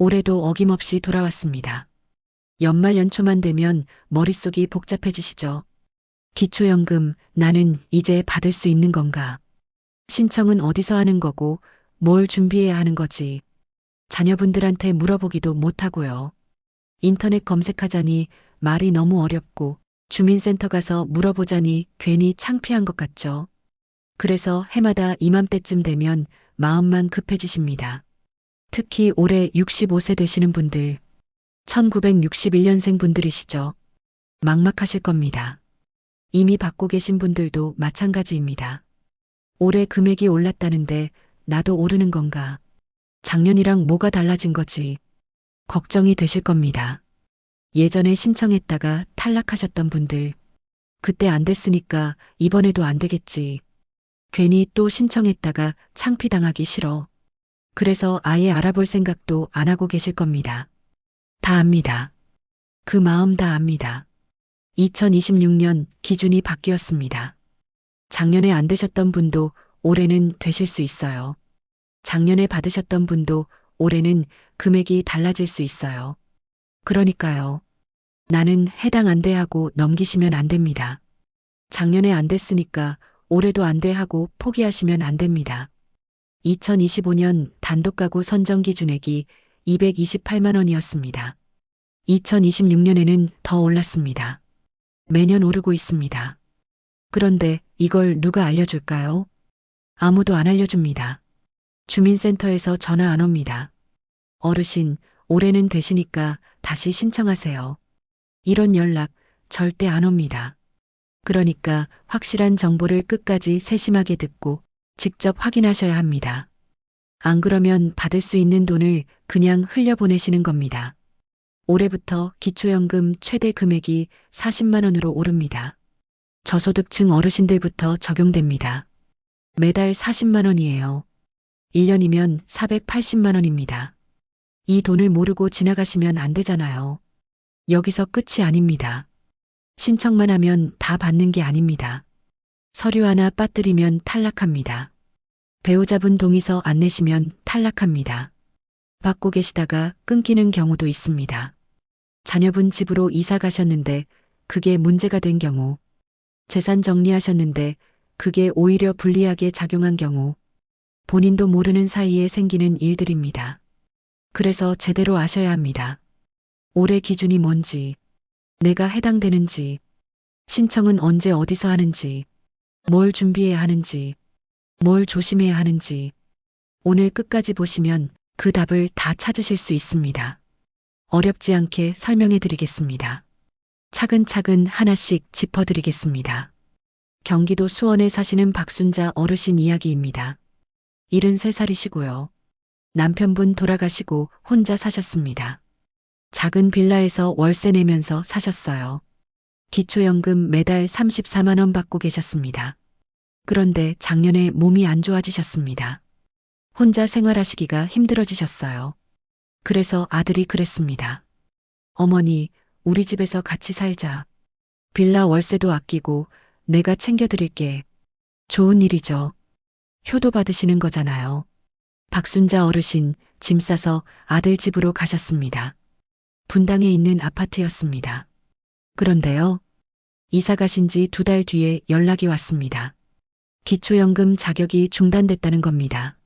올해도 어김없이 돌아왔습니다. 연말 연초만 되면 머릿속이 복잡해지시죠. 기초연금, 나는 이제 받을 수 있는 건가? 신청은 어디서 하는 거고, 뭘 준비해야 하는 거지? 자녀분들한테 물어보기도 못하고요. 인터넷 검색하자니 말이 너무 어렵고, 주민센터 가서 물어보자니 괜히 창피한 것 같죠. 그래서 해마다 이맘때쯤 되면 마음만 급해지십니다. 특히 올해 65세 되시는 분들, 1961년생 분들이시죠. 막막하실 겁니다. 이미 받고 계신 분들도 마찬가지입니다. 올해 금액이 올랐다는데 나도 오르는 건가? 작년이랑 뭐가 달라진 거지? 걱정이 되실 겁니다. 예전에 신청했다가 탈락하셨던 분들, 그때 안 됐으니까 이번에도 안 되겠지. 괜히 또 신청했다가 창피당하기 싫어. 그래서 아예 알아볼 생각도 안 하고 계실 겁니다. 다 압니다. 그 마음 다 압니다. 2026년 기준이 바뀌었습니다. 작년에 안 되셨던 분도 올해는 되실 수 있어요. 작년에 받으셨던 분도 올해는 금액이 달라질 수 있어요. 그러니까요. 나는 해당 안 돼 하고 넘기시면 안 됩니다. 작년에 안 됐으니까 올해도 안 돼 하고 포기하시면 안 됩니다. 2025년 단독가구 선정 기준액이 228만 원이었습니다. 2026년에는 더 올랐습니다. 매년 오르고 있습니다. 그런데 이걸 누가 알려줄까요? 아무도 안 알려줍니다. 주민센터에서 전화 안 옵니다. 어르신, 올해는 되시니까 다시 신청하세요. 이런 연락 절대 안 옵니다. 그러니까 확실한 정보를 끝까지 세심하게 듣고 직접 확인하셔야 합니다. 안 그러면 받을 수 있는 돈을 그냥 흘려보내시는 겁니다. 올해부터 기초연금 최대 금액이 40만 원으로 오릅니다. 저소득층 어르신들부터 적용됩니다. 매달 40만 원이에요. 1년이면 480만 원입니다. 이 돈을 모르고 지나가시면 안 되잖아요. 여기서 끝이 아닙니다. 신청만 하면 다 받는 게 아닙니다. 서류 하나 빠뜨리면 탈락합니다. 배우자분 동의서 안 내시면 탈락합니다. 받고 계시다가 끊기는 경우도 있습니다. 자녀분 집으로 이사 가셨는데 그게 문제가 된 경우, 재산 정리하셨는데 그게 오히려 불리하게 작용한 경우, 본인도 모르는 사이에 생기는 일들입니다. 그래서 제대로 아셔야 합니다. 올해 기준이 뭔지, 내가 해당되는지, 신청은 언제 어디서 하는지, 뭘 준비해야 하는지, 뭘 조심해야 하는지, 오늘 끝까지 보시면 그 답을 다 찾으실 수 있습니다. 어렵지 않게 설명해 드리겠습니다. 차근차근 하나씩 짚어드리겠습니다. 경기도 수원에 사시는 박순자 어르신 이야기입니다. 73살이시고요. 남편분 돌아가시고 혼자 사셨습니다. 작은 빌라에서 월세 내면서 사셨어요. 기초연금 매달 34만 원 받고 계셨습니다. 그런데 작년에 몸이 안 좋아지셨습니다. 혼자 생활하시기가 힘들어지셨어요. 그래서 아들이 그랬습니다. 어머니, 우리 집에서 같이 살자. 빌라 월세도 아끼고 내가 챙겨드릴게. 좋은 일이죠. 효도 받으시는 거잖아요. 박순자 어르신 짐 싸서 아들 집으로 가셨습니다. 분당에 있는 아파트였습니다. 그런데요. 이사 가신 지 2달 뒤에 연락이 왔습니다. 기초연금 자격이 중단됐다는 겁니다.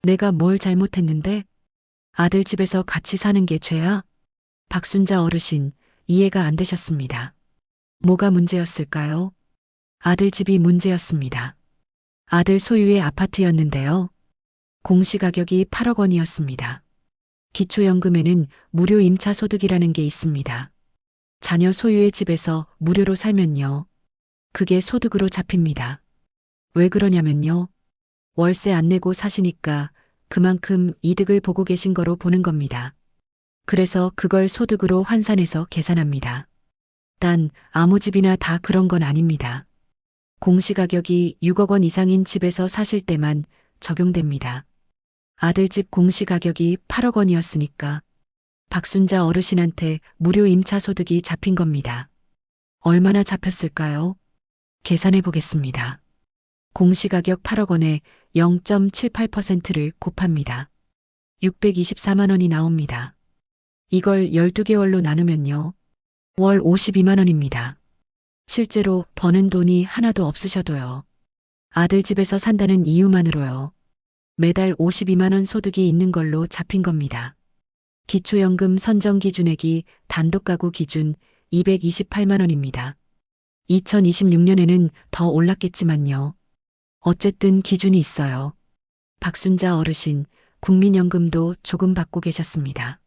내가 뭘 잘못했는데? 아들 집에서 같이 사는 게 죄야? 박순자 어르신 이해가 안 되셨습니다. 뭐가 문제였을까요? 아들 집이 문제였습니다. 아들 소유의 아파트였는데요. 공시가격이 8억 원이었습니다. 기초연금에는 무료 임차소득이라는 게 있습니다. 자녀 소유의 집에서 무료로 살면요. 그게 소득으로 잡힙니다. 왜 그러냐면요. 월세 안 내고 사시니까 그만큼 이득을 보고 계신 거로 보는 겁니다. 그래서 그걸 소득으로 환산해서 계산합니다. 단 아무 집이나 다 그런 건 아닙니다. 공시가격이 6억 원 이상인 집에서 사실 때만 적용됩니다. 아들 집 공시가격이 8억 원이었으니까 박순자 어르신한테 무료 임차소득이 잡힌 겁니다. 얼마나 잡혔을까요? 계산해 보겠습니다. 공시가격 8억 원에 0.78%를 곱합니다. 624만 원이 나옵니다. 이걸 12개월로 나누면요. 월 52만 원입니다. 실제로 버는 돈이 하나도 없으셔도요. 아들 집에서 산다는 이유만으로요. 매달 52만 원 소득이 있는 걸로 잡힌 겁니다. 기초연금 선정 기준액이 단독 가구 기준 228만 원입니다. 2026년에는 더 올랐겠지만요. 어쨌든 기준이 있어요. 박순자 어르신 국민연금도 조금 받고 계셨습니다.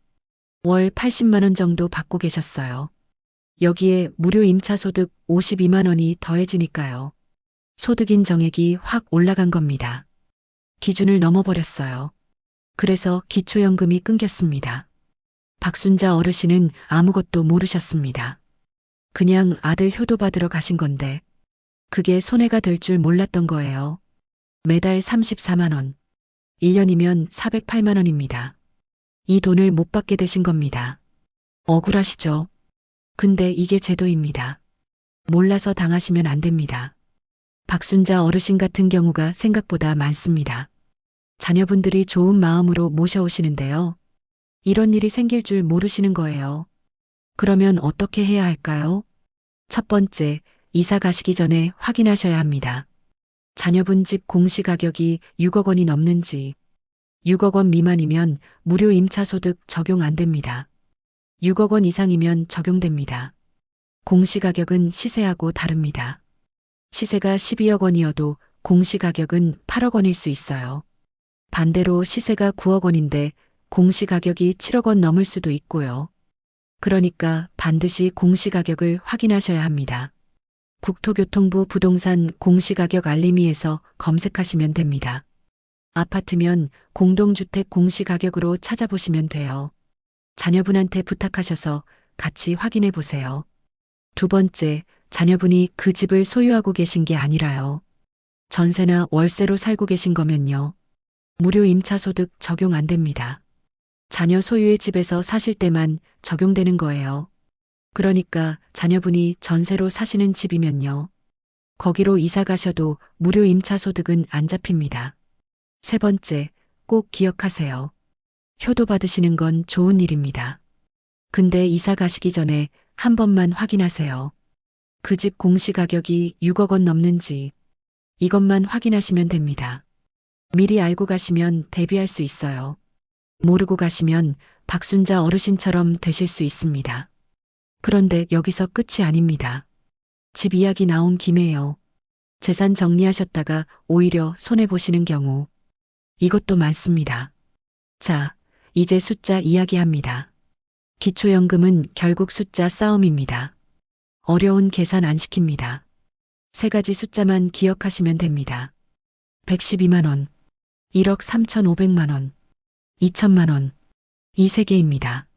월 80만 원 정도 받고 계셨어요. 여기에 무료 임차소득 52만 원이 더해지니까요. 소득인 정액이 확 올라간 겁니다. 기준을 넘어버렸어요. 그래서 기초연금이 끊겼습니다. 박순자 어르신은 아무것도 모르셨습니다. 그냥 아들 효도받으러 가신 건데 그게 손해가 될 줄 몰랐던 거예요. 매달 34만 원, 1년이면 408만 원입니다. 이 돈을 못 받게 되신 겁니다. 억울하시죠? 근데 이게 제도입니다. 몰라서 당하시면 안 됩니다. 박순자 어르신 같은 경우가 생각보다 많습니다. 자녀분들이 좋은 마음으로 모셔오시는데요. 이런 일이 생길 줄 모르시는 거예요. 그러면 어떻게 해야 할까요? 첫 번째, 이사 가시기 전에 확인하셔야 합니다. 자녀분 집 공시가격이 6억 원이 넘는지, 6억 원 미만이면 무료 임차소득 적용 안 됩니다. 6억 원 이상이면 적용됩니다. 공시가격은 시세하고 다릅니다. 시세가 12억 원이어도 공시가격은 8억 원일 수 있어요. 반대로 시세가 9억 원인데 공시가격이 7억 원 넘을 수도 있고요. 그러니까 반드시 공시가격을 확인하셔야 합니다. 국토교통부 부동산 공시가격 알림이에서 검색하시면 됩니다. 아파트면 공동주택 공시가격으로 찾아보시면 돼요. 자녀분한테 부탁하셔서 같이 확인해 보세요. 두 번째, 자녀분이 그 집을 소유하고 계신 게 아니라요. 전세나 월세로 살고 계신 거면요. 무료 임차소득 적용 안 됩니다. 자녀 소유의 집에서 사실 때만 적용되는 거예요. 그러니까 자녀분이 전세로 사시는 집이면요. 거기로 이사 가셔도 무료 임차소득은 안 잡힙니다. 세 번째, 꼭 기억하세요. 효도 받으시는 건 좋은 일입니다. 근데 이사 가시기 전에 한 번만 확인하세요. 그 집 공시가격이 6억 원 넘는지 이것만 확인하시면 됩니다. 미리 알고 가시면 대비할 수 있어요. 모르고 가시면 박순자 어르신처럼 되실 수 있습니다. 그런데 여기서 끝이 아닙니다. 집 이야기 나온 김에요. 재산 정리하셨다가 오히려 손해보시는 경우. 이것도 많습니다. 자, 이제 숫자 이야기합니다. 기초연금은 결국 숫자 싸움입니다. 어려운 계산 안 시킵니다. 세 가지 숫자만 기억하시면 됩니다. 112만 원, 1억 3,500만 원, 2천만 원. 이 세 개입니다.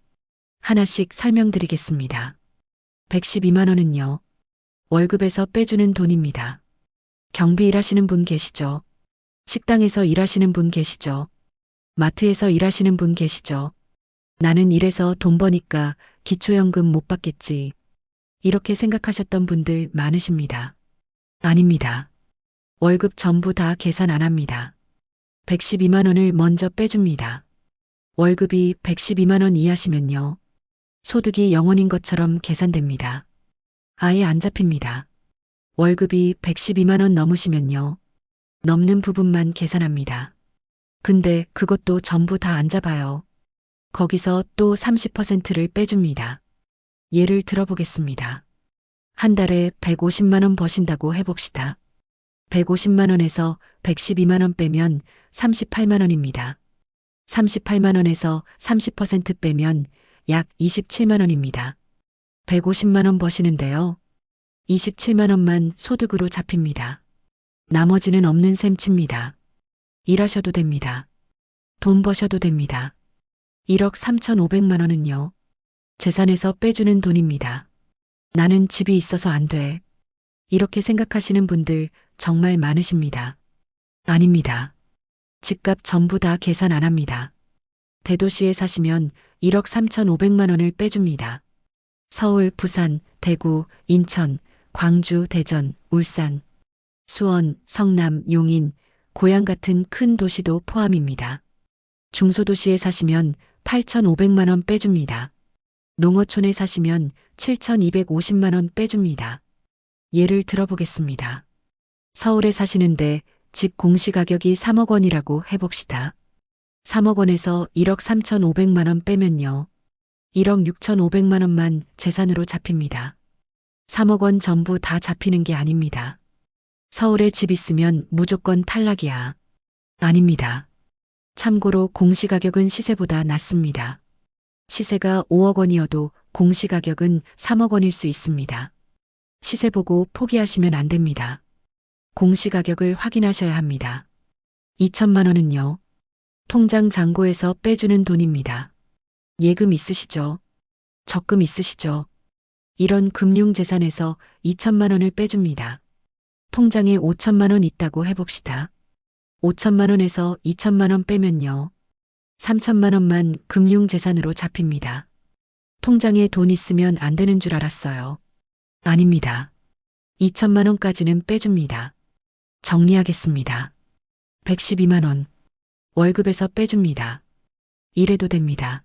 하나씩 설명드리겠습니다. 112만 원은요. 월급에서 빼주는 돈입니다. 경비 일하시는 분 계시죠? 식당에서 일하시는 분 계시죠? 마트에서 일하시는 분 계시죠? 나는 일해서 돈 버니까 기초연금 못 받겠지. 이렇게 생각하셨던 분들 많으십니다. 아닙니다. 월급 전부 다 계산 안 합니다. 112만 원을 먼저 빼줍니다. 월급이 112만 원 이하시면요. 소득이 0원인 것처럼 계산됩니다. 아예 안 잡힙니다. 월급이 112만 원 넘으시면요. 넘는 부분만 계산합니다. 근데 그것도 전부 다 안 잡아요. 거기서 또 30%를 빼줍니다. 예를 들어보겠습니다. 한 달에 150만 원 버신다고 해봅시다. 150만 원에서 112만 원 빼면 38만 원입니다. 38만 원에서 30% 빼면 약 27만 원입니다. 150만 원 버시는데요. 27만 원만 소득으로 잡힙니다. 나머지는 없는 셈 칩니다. 일하셔도 됩니다. 돈 버셔도 됩니다. 1억 3,500만 원은요. 재산에서 빼주는 돈입니다. 나는 집이 있어서 안 돼. 이렇게 생각하시는 분들 정말 많으십니다. 아닙니다. 집값 전부 다 계산 안 합니다. 대도시에 사시면 1억 3,500만 원을 빼줍니다. 서울, 부산, 대구, 인천, 광주, 대전, 울산, 수원, 성남, 용인, 고양 같은 큰 도시도 포함입니다. 중소도시에 사시면 8,500만 원 빼줍니다. 농어촌에 사시면 7,250만 원 빼줍니다. 예를 들어보겠습니다. 서울에 사시는데 집 공시가격이 3억 원이라고 해봅시다. 3억 원에서 1억 3,500만 원 빼면요. 1억 6,500만 원만 재산으로 잡힙니다. 3억 원 전부 다 잡히는 게 아닙니다. 서울에 집 있으면 무조건 탈락이야. 아닙니다. 참고로 공시가격은 시세보다 낮습니다. 시세가 5억 원이어도 공시가격은 3억 원일 수 있습니다. 시세 보고 포기하시면 안 됩니다. 공시가격을 확인하셔야 합니다. 2천만 원은요. 통장 잔고에서 빼주는 돈입니다. 예금 있으시죠? 적금 있으시죠? 이런 금융재산에서 2천만 원을 빼줍니다. 통장에 5천만 원 있다고 해봅시다. 5천만 원에서 2천만 원 빼면요. 3천만 원만 금융재산으로 잡힙니다. 통장에 돈 있으면 안 되는 줄 알았어요. 아닙니다. 2천만 원까지는 빼줍니다. 정리하겠습니다. 112만 원. 월급에서 빼줍니다. 이래도 됩니다.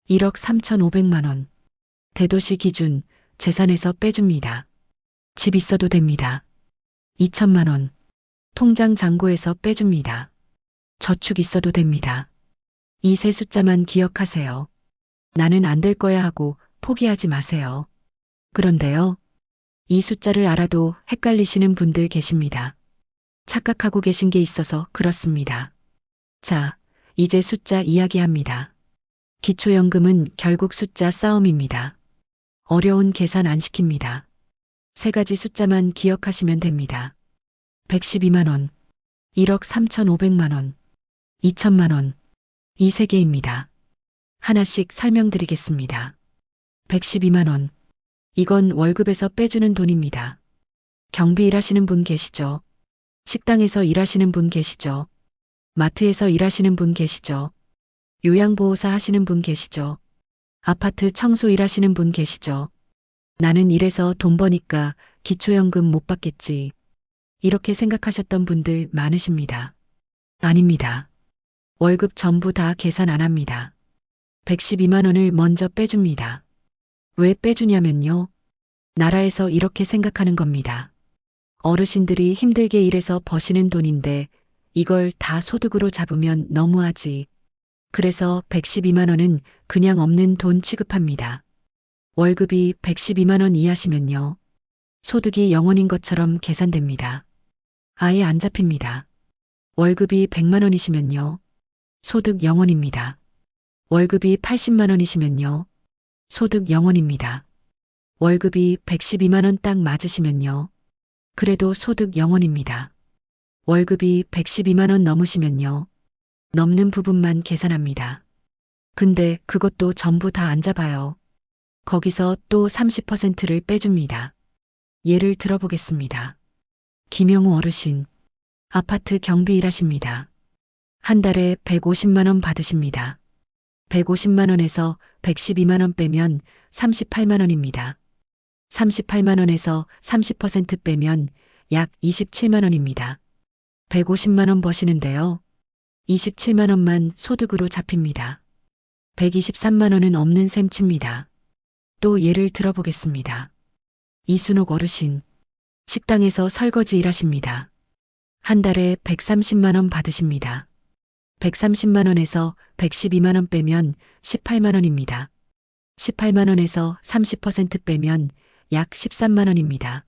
1억 3,500만 원. 대도시 기준 재산에서 빼줍니다. 집 있어도 됩니다. 2천만 원. 통장 잔고에서 빼줍니다. 저축 있어도 됩니다. 이 세 숫자만 기억하세요. 나는 안 될 거야 하고 포기하지 마세요. 그런데요. 이 숫자를 알아도 헷갈리시는 분들 계십니다. 착각하고 계신 게 있어서 그렇습니다. 자, 이제 숫자 이야기합니다. 기초연금은 결국 숫자 싸움입니다. 어려운 계산 안 시킵니다. 세 가지 숫자만 기억하시면 됩니다. 112만 원, 1억 3,500만 원, 2천만 원. 이 세 개입니다. 하나씩 설명드리겠습니다. 112만 원. 이건 월급에서 빼주는 돈입니다. 경비 일하시는 분 계시죠? 식당에서 일하시는 분 계시죠? 마트에서 일하시는 분 계시죠? 요양보호사 하시는 분 계시죠? 아파트 청소 일하시는 분 계시죠? 나는 일해서 돈 버니까 기초연금 못 받겠지. 이렇게 생각하셨던 분들 많으십니다. 아닙니다. 월급 전부 다 계산 안 합니다. 112만 원을 먼저 빼줍니다. 왜 빼주냐면요. 나라에서 이렇게 생각하는 겁니다. 어르신들이 힘들게 일해서 버시는 돈인데 이걸 다 소득으로 잡으면 너무하지. 그래서 112만 원은 그냥 없는 돈 취급합니다. 월급이 112만 원 이하시면요. 소득이 0원인 것처럼 계산됩니다. 아예 안 잡힙니다. 월급이 100만 원이시면요. 소득 0원입니다. 월급이 80만 원이시면요. 소득 0원입니다. 월급이 112만 원 딱 맞으시면요. 그래도 소득 0원입니다. 월급이 112만 원 넘으시면요. 넘는 부분만 계산합니다. 근데 그것도 전부 다 안 잡아요. 거기서 또 30%를 빼줍니다. 예를 들어보겠습니다. 김영우 어르신. 아파트 경비 일하십니다. 한 달에 150만 원 받으십니다. 150만 원에서 112만 원 빼면 38만 원입니다. 38만 원에서 30% 빼면 약 27만 원입니다. 150만 원 버시는데요. 27만 원만 소득으로 잡힙니다. 123만 원은 없는 셈 칩니다. 또 예를 들어보겠습니다. 이순옥 어르신. 식당에서 설거지 일하십니다. 한 달에 130만 원 받으십니다. 130만 원에서 112만 원 빼면 18만 원입니다. 18만 원에서 30% 빼면 약 13만 원입니다.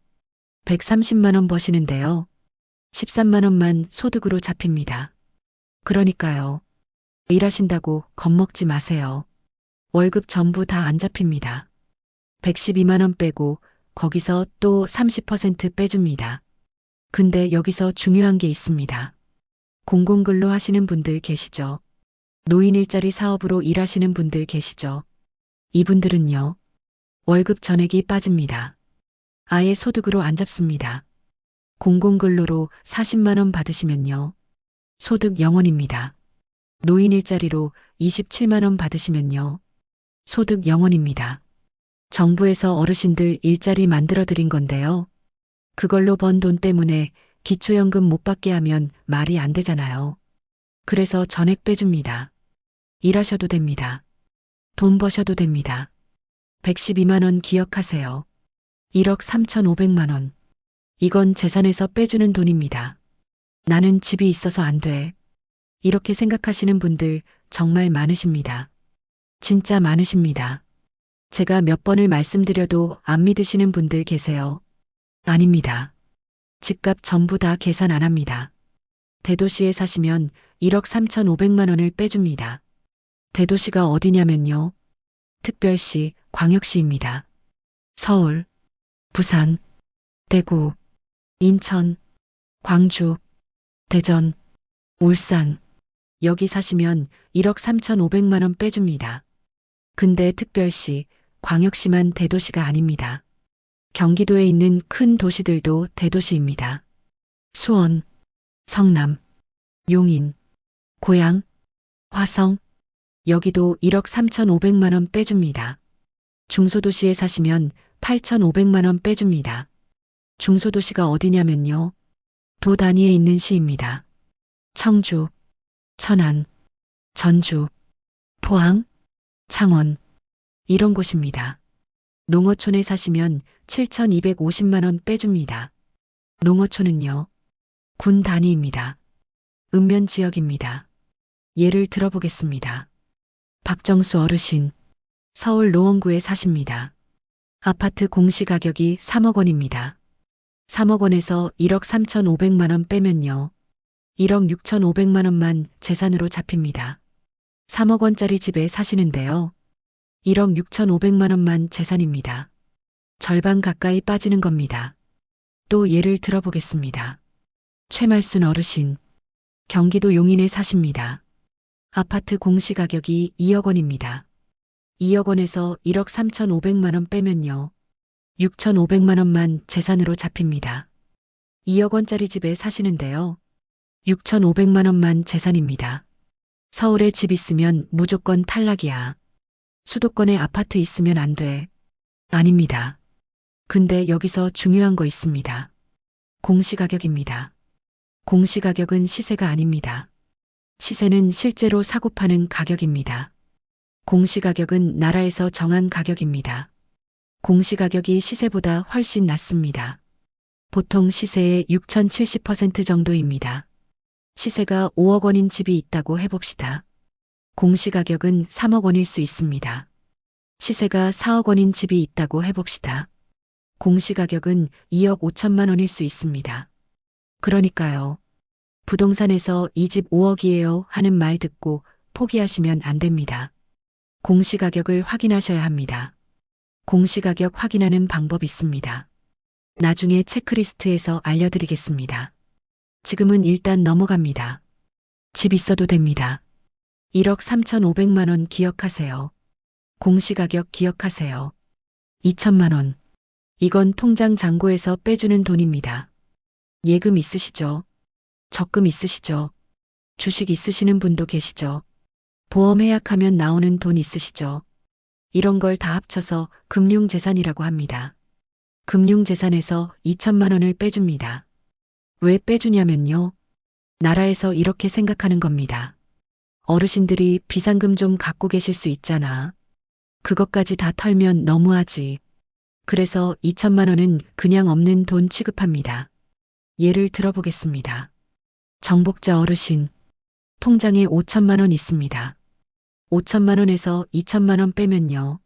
130만 원 버시는데요. 13만 원만 소득으로 잡힙니다. 그러니까요. 일하신다고 겁먹지 마세요. 월급 전부 다 안 잡힙니다. 112만 원 빼고 거기서 또 30% 빼줍니다. 근데 여기서 중요한 게 있습니다. 공공근로 하시는 분들 계시죠? 노인 일자리 사업으로 일하시는 분들 계시죠? 이분들은요. 월급 전액이 빠집니다. 아예 소득으로 안 잡습니다. 공공근로로 40만 원 받으시면요. 소득 0원입니다. 노인 일자리로 27만 원 받으시면요. 소득 0원입니다. 정부에서 어르신들 일자리 만들어 드린 건데요. 그걸로 번 돈 때문에 기초연금 못 받게 하면 말이 안 되잖아요. 그래서 전액 빼줍니다. 일하셔도 됩니다. 돈 버셔도 됩니다. 112만 원 기억하세요. 1억 3,500만 원. 이건 재산에서 빼주는 돈입니다. 나는 집이 있어서 안 돼. 이렇게 생각하시는 분들 정말 많으십니다. 진짜 많으십니다. 제가 몇 번을 말씀드려도 안 믿으시는 분들 계세요. 아닙니다. 집값 전부 다 계산 안 합니다. 대도시에 사시면 1억 3,500만 원을 빼줍니다. 대도시가 어디냐면요. 특별시, 광역시입니다. 서울, 부산, 대구, 인천, 광주, 대전, 울산. 여기 사시면 1억 3,500만 원 빼줍니다. 근데 특별시, 광역시만 대도시가 아닙니다. 경기도에 있는 큰 도시들도 대도시입니다. 수원, 성남, 용인, 고양, 화성, 여기도 1억 3,500만 원 빼줍니다. 중소도시에 사시면 8,500만 원 빼줍니다. 중소도시가 어디냐면요. 도 단위에 있는 시입니다. 청주, 천안, 전주, 포항, 창원, 이런 곳입니다. 농어촌에 사시면 7,250만 원 빼줍니다. 농어촌은요. 군 단위입니다. 읍면 지역입니다. 예를 들어보겠습니다. 박정수 어르신, 서울 노원구에 사십니다. 아파트 공시가격이 3억 원입니다. 3억 원에서 1억 3,500만 원 빼면요. 1억 6,500만 원만 재산으로 잡힙니다. 3억 원짜리 집에 사시는데요. 1억 6,500만 원만 재산입니다. 절반 가까이 빠지는 겁니다. 또 예를 들어보겠습니다. 최말순 어르신, 경기도 용인에 사십니다. 아파트 공시가격이 2억 원입니다. 2억 원에서 1억 3,500만 원 빼면요. 6,500만 원만 재산으로 잡힙니다. 2억 원짜리 집에 사시는데요. 6,500만 원만 재산입니다. 서울에 집 있으면 무조건 탈락이야. 수도권에 아파트 있으면 안 돼. 아닙니다. 근데 여기서 중요한 거 있습니다. 공시가격입니다. 공시가격은 시세가 아닙니다. 시세는 실제로 사고 파는 가격입니다. 공시가격은 나라에서 정한 가격입니다. 공시가격이 시세보다 훨씬 낮습니다. 보통 시세의 6,070% 정도입니다. 시세가 5억 원인 집이 있다고 해봅시다. 공시가격은 3억 원일 수 있습니다. 시세가 4억 원인 집이 있다고 해봅시다. 공시가격은 2억 5천만 원일 수 있습니다. 그러니까요. 부동산에서 이 집 5억이에요 하는 말 듣고 포기하시면 안 됩니다. 공시가격을 확인하셔야 합니다. 공시가격 확인하는 방법 있습니다. 나중에 체크리스트에서 알려드리겠습니다. 지금은 일단 넘어갑니다. 집 있어도 됩니다. 1억 3,500만 원 기억하세요. 공시가격 기억하세요. 2천만 원. 이건 통장 잔고에서 빼주는 돈입니다. 예금 있으시죠? 적금 있으시죠? 주식 있으시는 분도 계시죠? 보험 해약하면 나오는 돈 있으시죠? 이런 걸 다 합쳐서 금융재산이라고 합니다. 금융재산에서 2천만 원을 빼줍니다. 왜 빼주냐면요. 나라에서 이렇게 생각하는 겁니다. 어르신들이 비상금 좀 갖고 계실 수 있잖아. 그것까지 다 털면 너무하지. 그래서 2천만 원은 그냥 없는 돈 취급합니다. 예를 들어보겠습니다. 정복자 어르신, 통장에 5천만 원 있습니다. 5천만 원에서 2천만 원 빼면요.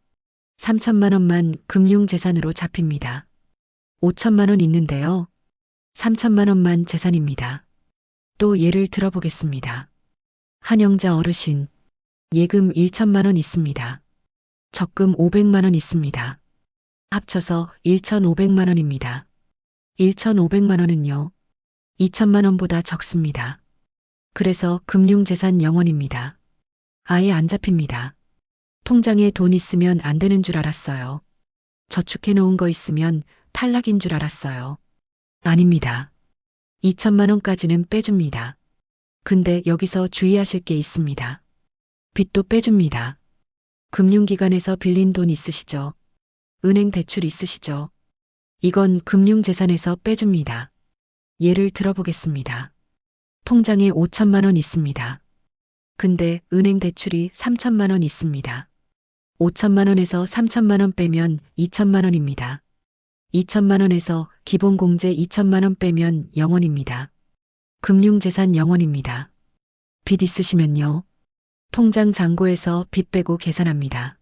3천만 원만 금융재산으로 잡힙니다. 5천만 원 있는데요. 3천만 원만 재산입니다. 또 예를 들어보겠습니다. 한영자 어르신, 예금 1천만 원 있습니다. 적금 500만 원 있습니다. 합쳐서 1,500만 원입니다. 1,500만 원은요. 2천만 원보다 적습니다. 그래서 금융재산 0원입니다. 아예 안 잡힙니다. 통장에 돈 있으면 안 되는 줄 알았어요. 저축해 놓은 거 있으면 탈락인 줄 알았어요. 아닙니다. 2천만 원까지는 빼줍니다. 근데 여기서 주의하실 게 있습니다. 빚도 빼줍니다. 금융기관에서 빌린 돈 있으시죠? 은행 대출 있으시죠? 이건 금융재산에서 빼줍니다. 예를 들어보겠습니다. 통장에 5천만 원 있습니다. 근데 은행 대출이 3천만 원 있습니다. 5천만 원에서 3천만 원 빼면 2천만 원입니다. 2천만 원에서 기본 공제 2천만 원 빼면 0원입니다. 금융재산 0원입니다. 빚 있으시면요. 통장 잔고에서 빚 빼고 계산합니다.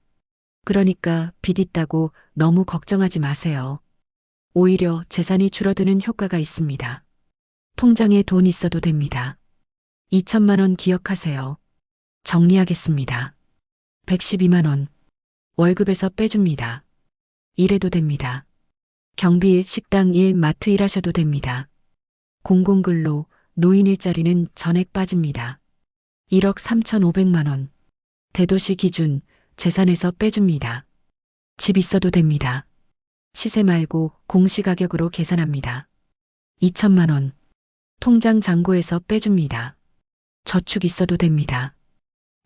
그러니까 빚 있다고 너무 걱정하지 마세요. 오히려 재산이 줄어드는 효과가 있습니다. 통장에 돈 있어도 됩니다. 2천만 원 기억하세요. 정리하겠습니다. 112만 원. 월급에서 빼줍니다. 일해도 됩니다. 경비 일, 식당 일, 마트 일하셔도 됩니다. 공공근로, 노인 일자리는 전액 빠집니다. 1억 3,500만 원. 대도시 기준 재산에서 빼줍니다. 집 있어도 됩니다. 시세 말고 공시가격으로 계산합니다. 2천만 원. 통장 잔고에서 빼줍니다. 저축 있어도 됩니다.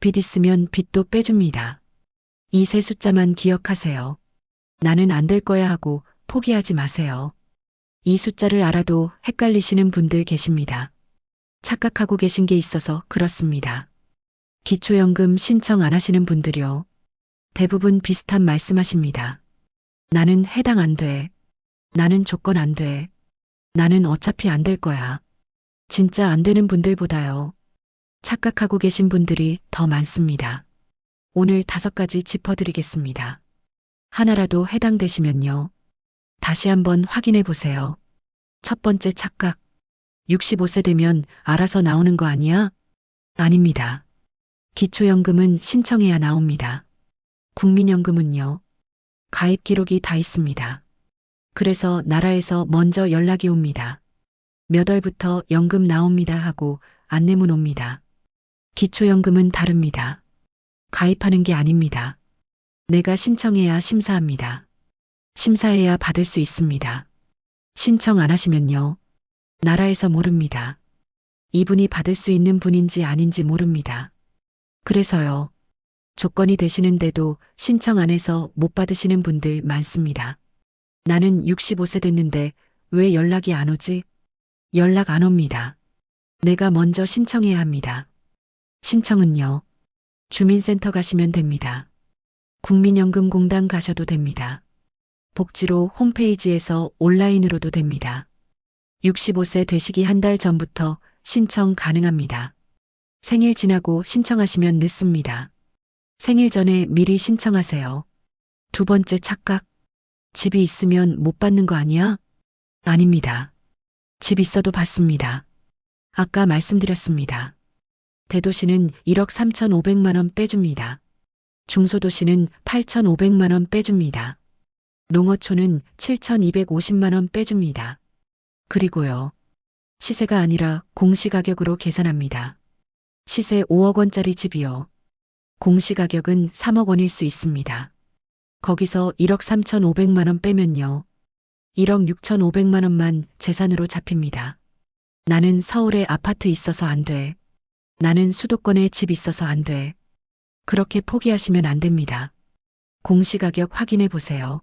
빚 있으면 빚도 빼줍니다. 이 세 숫자만 기억하세요. 나는 안 될 거야 하고 포기하지 마세요. 이 숫자를 알아도 헷갈리시는 분들 계십니다. 착각하고 계신 게 있어서 그렇습니다. 기초연금 신청 안 하시는 분들이요. 대부분 비슷한 말씀하십니다. 나는 해당 안 돼. 나는 조건 안 돼. 나는 어차피 안 될 거야. 진짜 안 되는 분들보다요. 착각하고 계신 분들이 더 많습니다. 오늘 5가지 짚어드리겠습니다. 하나라도 해당되시면요. 다시 한번 확인해 보세요. 첫 번째 착각. 65세 되면 알아서 나오는 거 아니야? 아닙니다. 기초연금은 신청해야 나옵니다. 국민연금은요. 가입 기록이 다 있습니다. 그래서 나라에서 먼저 연락이 옵니다. 몇 월부터 연금 나옵니다 하고 안내문 옵니다. 기초연금은 다릅니다. 가입하는 게 아닙니다. 내가 신청해야 심사합니다. 심사해야 받을 수 있습니다. 신청 안 하시면요. 나라에서 모릅니다. 이분이 받을 수 있는 분인지 아닌지 모릅니다. 그래서요. 조건이 되시는데도 신청 안 해서 못 받으시는 분들 많습니다. 나는 65세 됐는데 왜 연락이 안 오지? 연락 안 옵니다. 내가 먼저 신청해야 합니다. 신청은요. 주민센터 가시면 됩니다. 국민연금공단 가셔도 됩니다. 복지로 홈페이지에서 온라인으로도 됩니다. 65세 되시기 한 달 전부터 신청 가능합니다. 생일 지나고 신청하시면 늦습니다. 생일 전에 미리 신청하세요. 두 번째 착각. 집이 있으면 못 받는 거 아니야? 아닙니다. 집 있어도 받습니다. 아까 말씀드렸습니다. 대도시는 1억 3,500만 원 빼줍니다. 중소도시는 8,500만 원 빼줍니다. 농어촌은 7,250만 원 빼줍니다. 그리고요. 시세가 아니라 공시가격으로 계산합니다. 시세 5억 원짜리 집이요. 공시가격은 3억 원일 수 있습니다. 거기서 1억 3,500만 원 빼면요. 1억 6,500만 원만 재산으로 잡힙니다. 나는 서울에 아파트 있어서 안 돼. 나는 수도권에 집 있어서 안 돼. 그렇게 포기하시면 안 됩니다. 공시가격 확인해 보세요.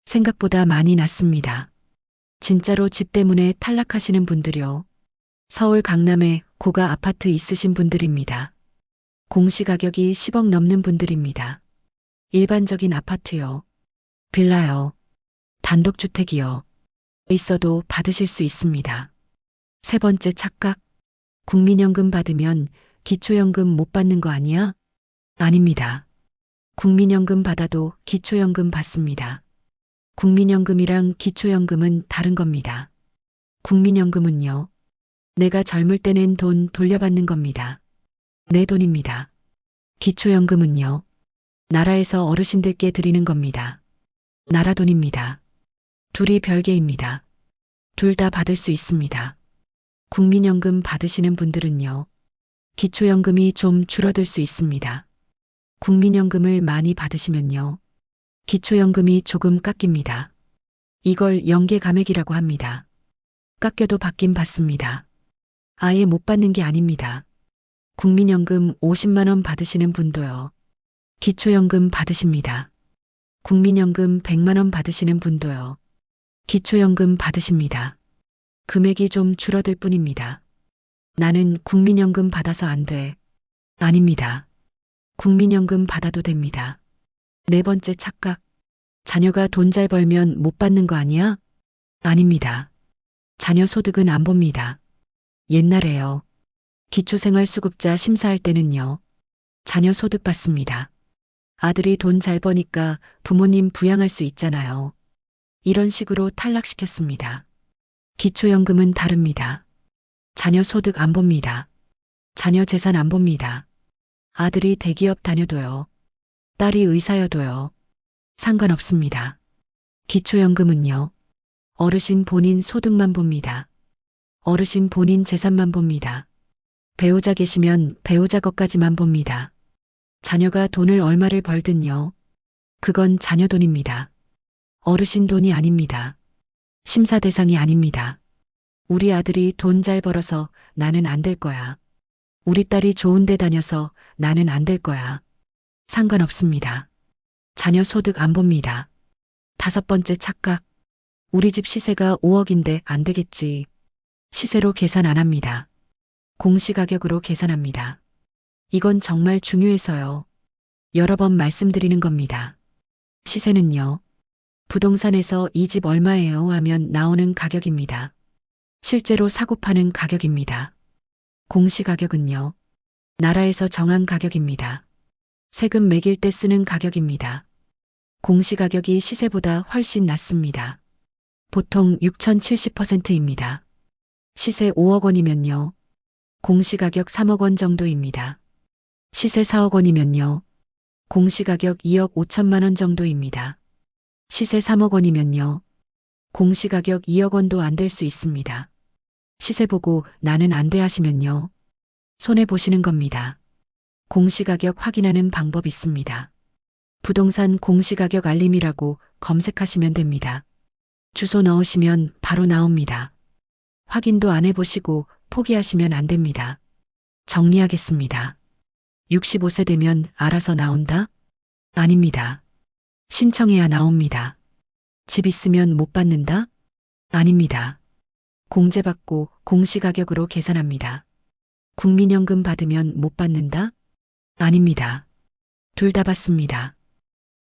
생각보다 많이 낮습니다. 진짜로 집 때문에 탈락하시는 분들이요. 서울 강남에 고가 아파트 있으신 분들입니다. 공시가격이 10억 넘는 분들입니다. 일반적인 아파트요. 빌라요. 단독주택이요. 있어도 받으실 수 있습니다. 세 번째 착각. 국민연금 받으면 기초연금 못 받는 거 아니야? 아닙니다. 국민연금 받아도 기초연금 받습니다. 국민연금이랑 기초연금은 다른 겁니다. 국민연금은요. 내가 젊을 때 낸 돈 돌려받는 겁니다. 내 돈입니다. 기초연금은요. 나라에서 어르신들께 드리는 겁니다. 나라 돈입니다. 둘이 별개입니다. 둘 다 받을 수 있습니다. 국민연금 받으시는 분들은요. 기초연금이 좀 줄어들 수 있습니다. 국민연금을 많이 받으시면요. 기초연금이 조금 깎입니다. 이걸 연계감액이라고 합니다. 깎여도 받긴 받습니다. 아예 못 받는 게 아닙니다. 국민연금 50만 원 받으시는 분도요. 기초연금 받으십니다. 국민연금 100만 원 받으시는 분도요. 기초연금 받으십니다. 금액이 좀 줄어들 뿐입니다. 나는 국민연금 받아서 안 돼. 아닙니다. 국민연금 받아도 됩니다. 네 번째 착각. 자녀가 돈 잘 벌면 못 받는 거 아니야? 아닙니다. 자녀 소득은 안 봅니다. 옛날에요. 기초생활수급자 심사할 때는요. 자녀 소득 받습니다. 아들이 돈 잘 버니까 부모님 부양할 수 있잖아요. 이런 식으로 탈락시켰습니다. 기초연금은 다릅니다. 자녀 소득 안 봅니다. 자녀 재산 안 봅니다. 아들이 대기업 다녀도요. 딸이 의사여도요. 상관없습니다. 기초연금은요. 어르신 본인 소득만 봅니다. 어르신 본인 재산만 봅니다. 배우자 계시면 배우자 것까지만 봅니다. 자녀가 돈을 얼마를 벌든요. 그건 자녀 돈입니다. 어르신 돈이 아닙니다. 심사 대상이 아닙니다. 우리 아들이 돈 잘 벌어서 나는 안 될 거야. 우리 딸이 좋은 데 다녀서 나는 안 될 거야. 상관없습니다. 자녀 소득 안 봅니다. 다섯 번째 착각. 우리 집 시세가 5억인데 안 되겠지. 시세로 계산 안 합니다. 공시가격으로 계산합니다. 이건 정말 중요해서요. 여러 번 말씀드리는 겁니다. 시세는요. 부동산에서 이 집 얼마예요 하면 나오는 가격입니다. 실제로 사고 파는 가격입니다. 공시가격은요. 나라에서 정한 가격입니다. 세금 매길 때 쓰는 가격입니다. 공시가격이 시세보다 훨씬 낮습니다. 보통 6,070%입니다. 시세 5억 원이면요. 공시가격 3억 원 정도입니다. 시세 4억 원이면요. 공시가격 2억 5천만 원 정도입니다. 시세 3억 원이면요. 공시가격 2억 원도 안 될 수 있습니다. 시세 보고 나는 안 돼 하시면요. 손해보시는 겁니다. 공시가격 확인하는 방법 있습니다. 부동산 공시가격 알림이라고 검색하시면 됩니다. 주소 넣으시면 바로 나옵니다. 확인도 안 해보시고 포기하시면 안 됩니다. 정리하겠습니다. 65세 되면 알아서 나온다? 아닙니다. 신청해야 나옵니다. 집 있으면 못 받는다? 아닙니다. 공제받고 공시가격으로 계산합니다. 국민연금 받으면 못 받는다? 아닙니다. 둘 다 받습니다.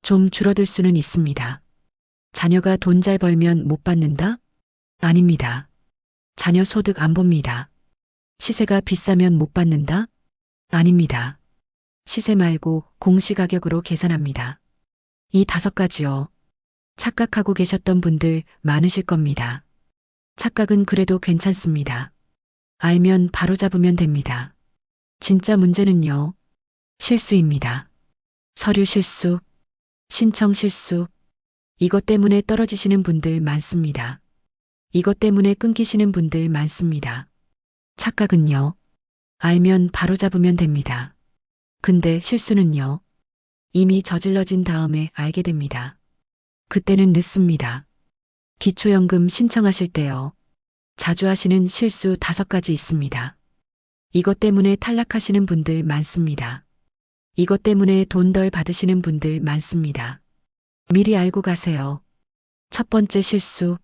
좀 줄어들 수는 있습니다. 자녀가 돈 잘 벌면 못 받는다? 아닙니다. 자녀 소득 안 봅니다. 시세가 비싸면 못 받는다? 아닙니다. 시세 말고 공시가격으로 계산합니다. 이 5가지요. 착각하고 계셨던 분들 많으실 겁니다. 착각은 그래도 괜찮습니다. 알면 바로 잡으면 됩니다. 진짜 문제는요. 실수입니다. 서류 실수, 신청 실수, 이것 때문에 떨어지시는 분들 많습니다. 이것 때문에 끊기시는 분들 많습니다. 착각은요. 알면 바로 잡으면 됩니다. 근데 실수는요. 이미 저질러진 다음에 알게 됩니다. 그때는 늦습니다. 기초연금 신청하실 때요. 자주 하시는 실수 5가지 있습니다. 이것 때문에 탈락하시는 분들 많습니다. 이것 때문에 돈 덜 받으시는 분들 많습니다. 미리 알고 가세요. 첫 번째 실수,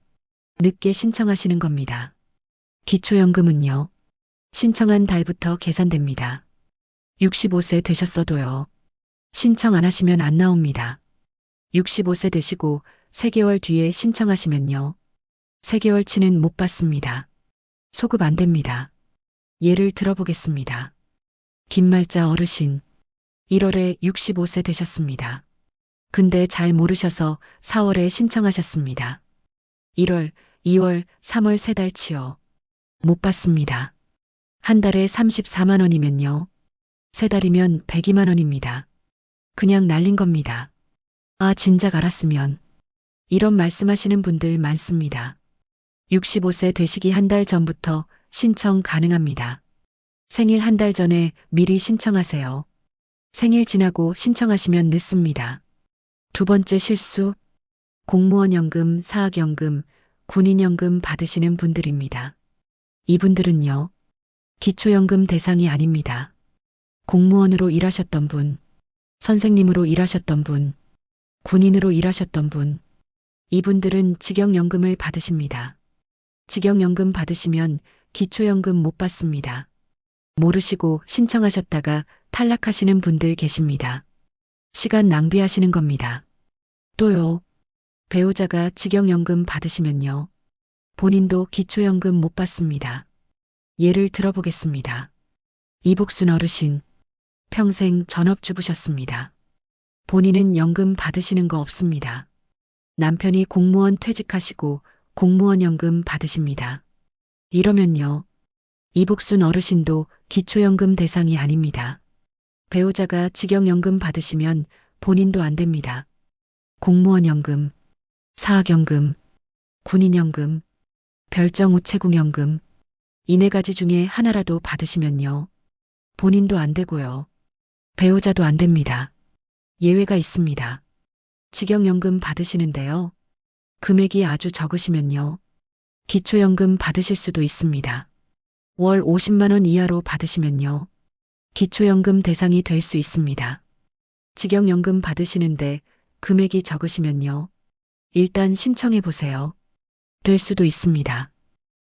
늦게 신청하시는 겁니다. 기초연금은요. 신청한 달부터 계산됩니다. 65세 되셨어도요. 신청 안 하시면 안 나옵니다. 65세 되시고 3개월 뒤에 신청하시면요. 3개월치는 못 받습니다. 소급 안 됩니다. 예를 들어보겠습니다. 김말자 어르신, 1월에 65세 되셨습니다. 근데 잘 모르셔서 4월에 신청하셨습니다. 1월, 2월, 3월 3달치요. 못 받습니다. 한 달에 34만 원이면요. 3달이면 102만 원입니다. 그냥 날린 겁니다. 아, 진작 알았으면. 이런 말씀하시는 분들 많습니다. 65세 되시기 한 달 전부터 신청 가능합니다. 생일 한 달 전에 미리 신청하세요. 생일 지나고 신청하시면 늦습니다. 두 번째 실수, 공무원연금, 사학연금, 군인연금 받으시는 분들입니다. 이분들은요, 기초연금 대상이 아닙니다. 공무원으로 일하셨던 분, 선생님으로 일하셨던 분, 군인으로 일하셨던 분, 이분들은 직영연금을 받으십니다. 직영연금 받으시면 기초연금 못 받습니다. 모르시고 신청하셨다가 탈락하시는 분들 계십니다. 시간 낭비하시는 겁니다. 또요. 배우자가 직영연금 받으시면요. 본인도 기초연금 못 받습니다. 예를 들어보겠습니다. 이복순 어르신, 평생 전업주부셨습니다. 본인은 연금 받으시는 거 없습니다. 남편이 공무원 퇴직하시고 공무원 연금 받으십니다. 이러면요. 이복순 어르신도 기초연금 대상이 아닙니다. 배우자가 직영연금 받으시면 본인도 안 됩니다. 공무원 연금, 사학연금, 군인연금, 별정우체국연금 이 네 가지 중에 하나라도 받으시면요. 본인도 안 되고요. 배우자도 안 됩니다. 예외가 있습니다. 직영연금 받으시는데요. 금액이 아주 적으시면요. 기초연금 받으실 수도 있습니다. 월 50만 원 이하로 받으시면요. 기초연금 대상이 될 수 있습니다. 직영연금 받으시는데 금액이 적으시면요. 일단 신청해 보세요. 될 수도 있습니다.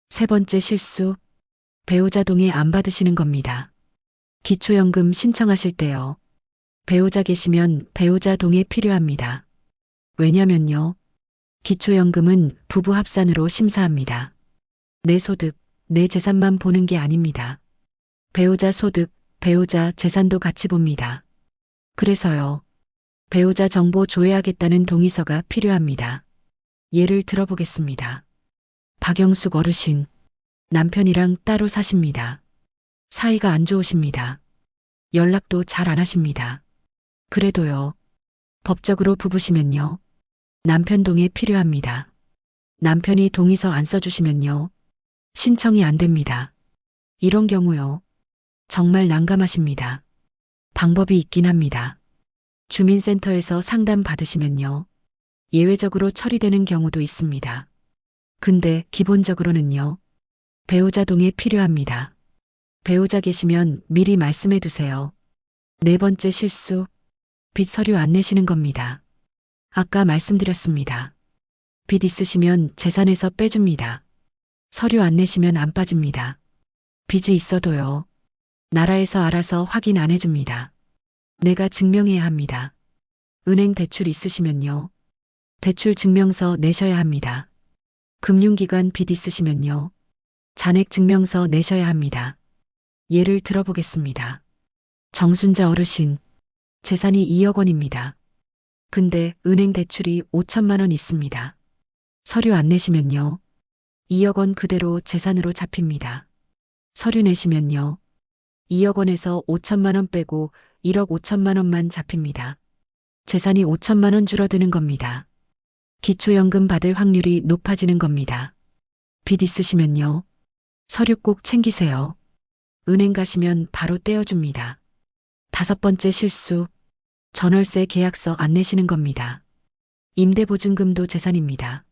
세 번째 실수, 배우자 동의 안 받으시는 겁니다. 기초연금 신청하실 때요. 배우자 계시면 배우자 동의 필요합니다. 왜냐면요. 기초연금은 부부 합산으로 심사합니다. 내 소득, 내 재산만 보는 게 아닙니다. 배우자 소득, 배우자 재산도 같이 봅니다. 그래서요. 배우자 정보 조회하겠다는 동의서가 필요합니다. 예를 들어보겠습니다. 박영숙 어르신, 남편이랑 따로 사십니다. 사이가 안 좋으십니다. 연락도 잘 안 하십니다. 그래도요. 법적으로 부부시면요. 남편 동의 필요합니다. 남편이 동의서 안 써주시면요. 신청이 안 됩니다. 이런 경우요. 정말 난감하십니다. 방법이 있긴 합니다. 주민센터에서 상담 받으시면요. 예외적으로 처리되는 경우도 있습니다. 근데 기본적으로는요. 배우자 동의 필요합니다. 배우자 계시면 미리 말씀해 두세요. 네 번째 실수, 빚 서류 안 내시는 겁니다. 아까 말씀드렸습니다. 빚 있으시면 재산에서 빼줍니다. 서류 안 내시면 안 빠집니다. 빚이 있어도요. 나라에서 알아서 확인 안 해줍니다. 내가 증명해야 합니다. 은행 대출 있으시면요. 대출 증명서 내셔야 합니다. 금융기관 빚 있으시면요. 잔액 증명서 내셔야 합니다. 예를 들어보겠습니다. 정순자 어르신, 재산이 2억 원입니다. 근데 은행 대출이 5천만 원 있습니다. 서류 안 내시면요. 2억 원 그대로 재산으로 잡힙니다. 서류 내시면요. 2억 원에서 5천만 원 빼고 1억 5천만 원만 잡힙니다. 재산이 5천만 원 줄어드는 겁니다. 기초연금 받을 확률이 높아지는 겁니다. 빚 있으시면요. 서류 꼭 챙기세요. 은행 가시면 바로 떼어줍니다. 다섯 번째 실수, 전월세 계약서 안 내시는 겁니다. 임대보증금도 재산입니다.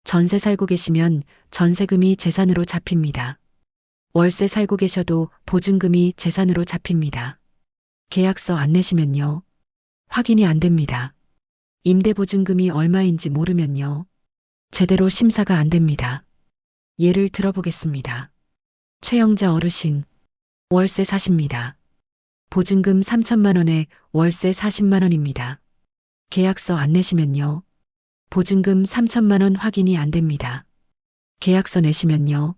전세 살고 계시면 전세금이 재산으로 잡힙니다. 월세 살고 계셔도 보증금이 재산으로 잡힙니다. 계약서 안 내시면요. 확인이 안 됩니다. 임대보증금이 얼마인지 모르면요. 제대로 심사가 안 됩니다. 예를 들어보겠습니다. 최영자 어르신, 월세 사십니다. 보증금 3천만 원에 월세 40만 원입니다. 계약서 안 내시면요. 보증금 3천만 원 확인이 안 됩니다. 계약서 내시면요.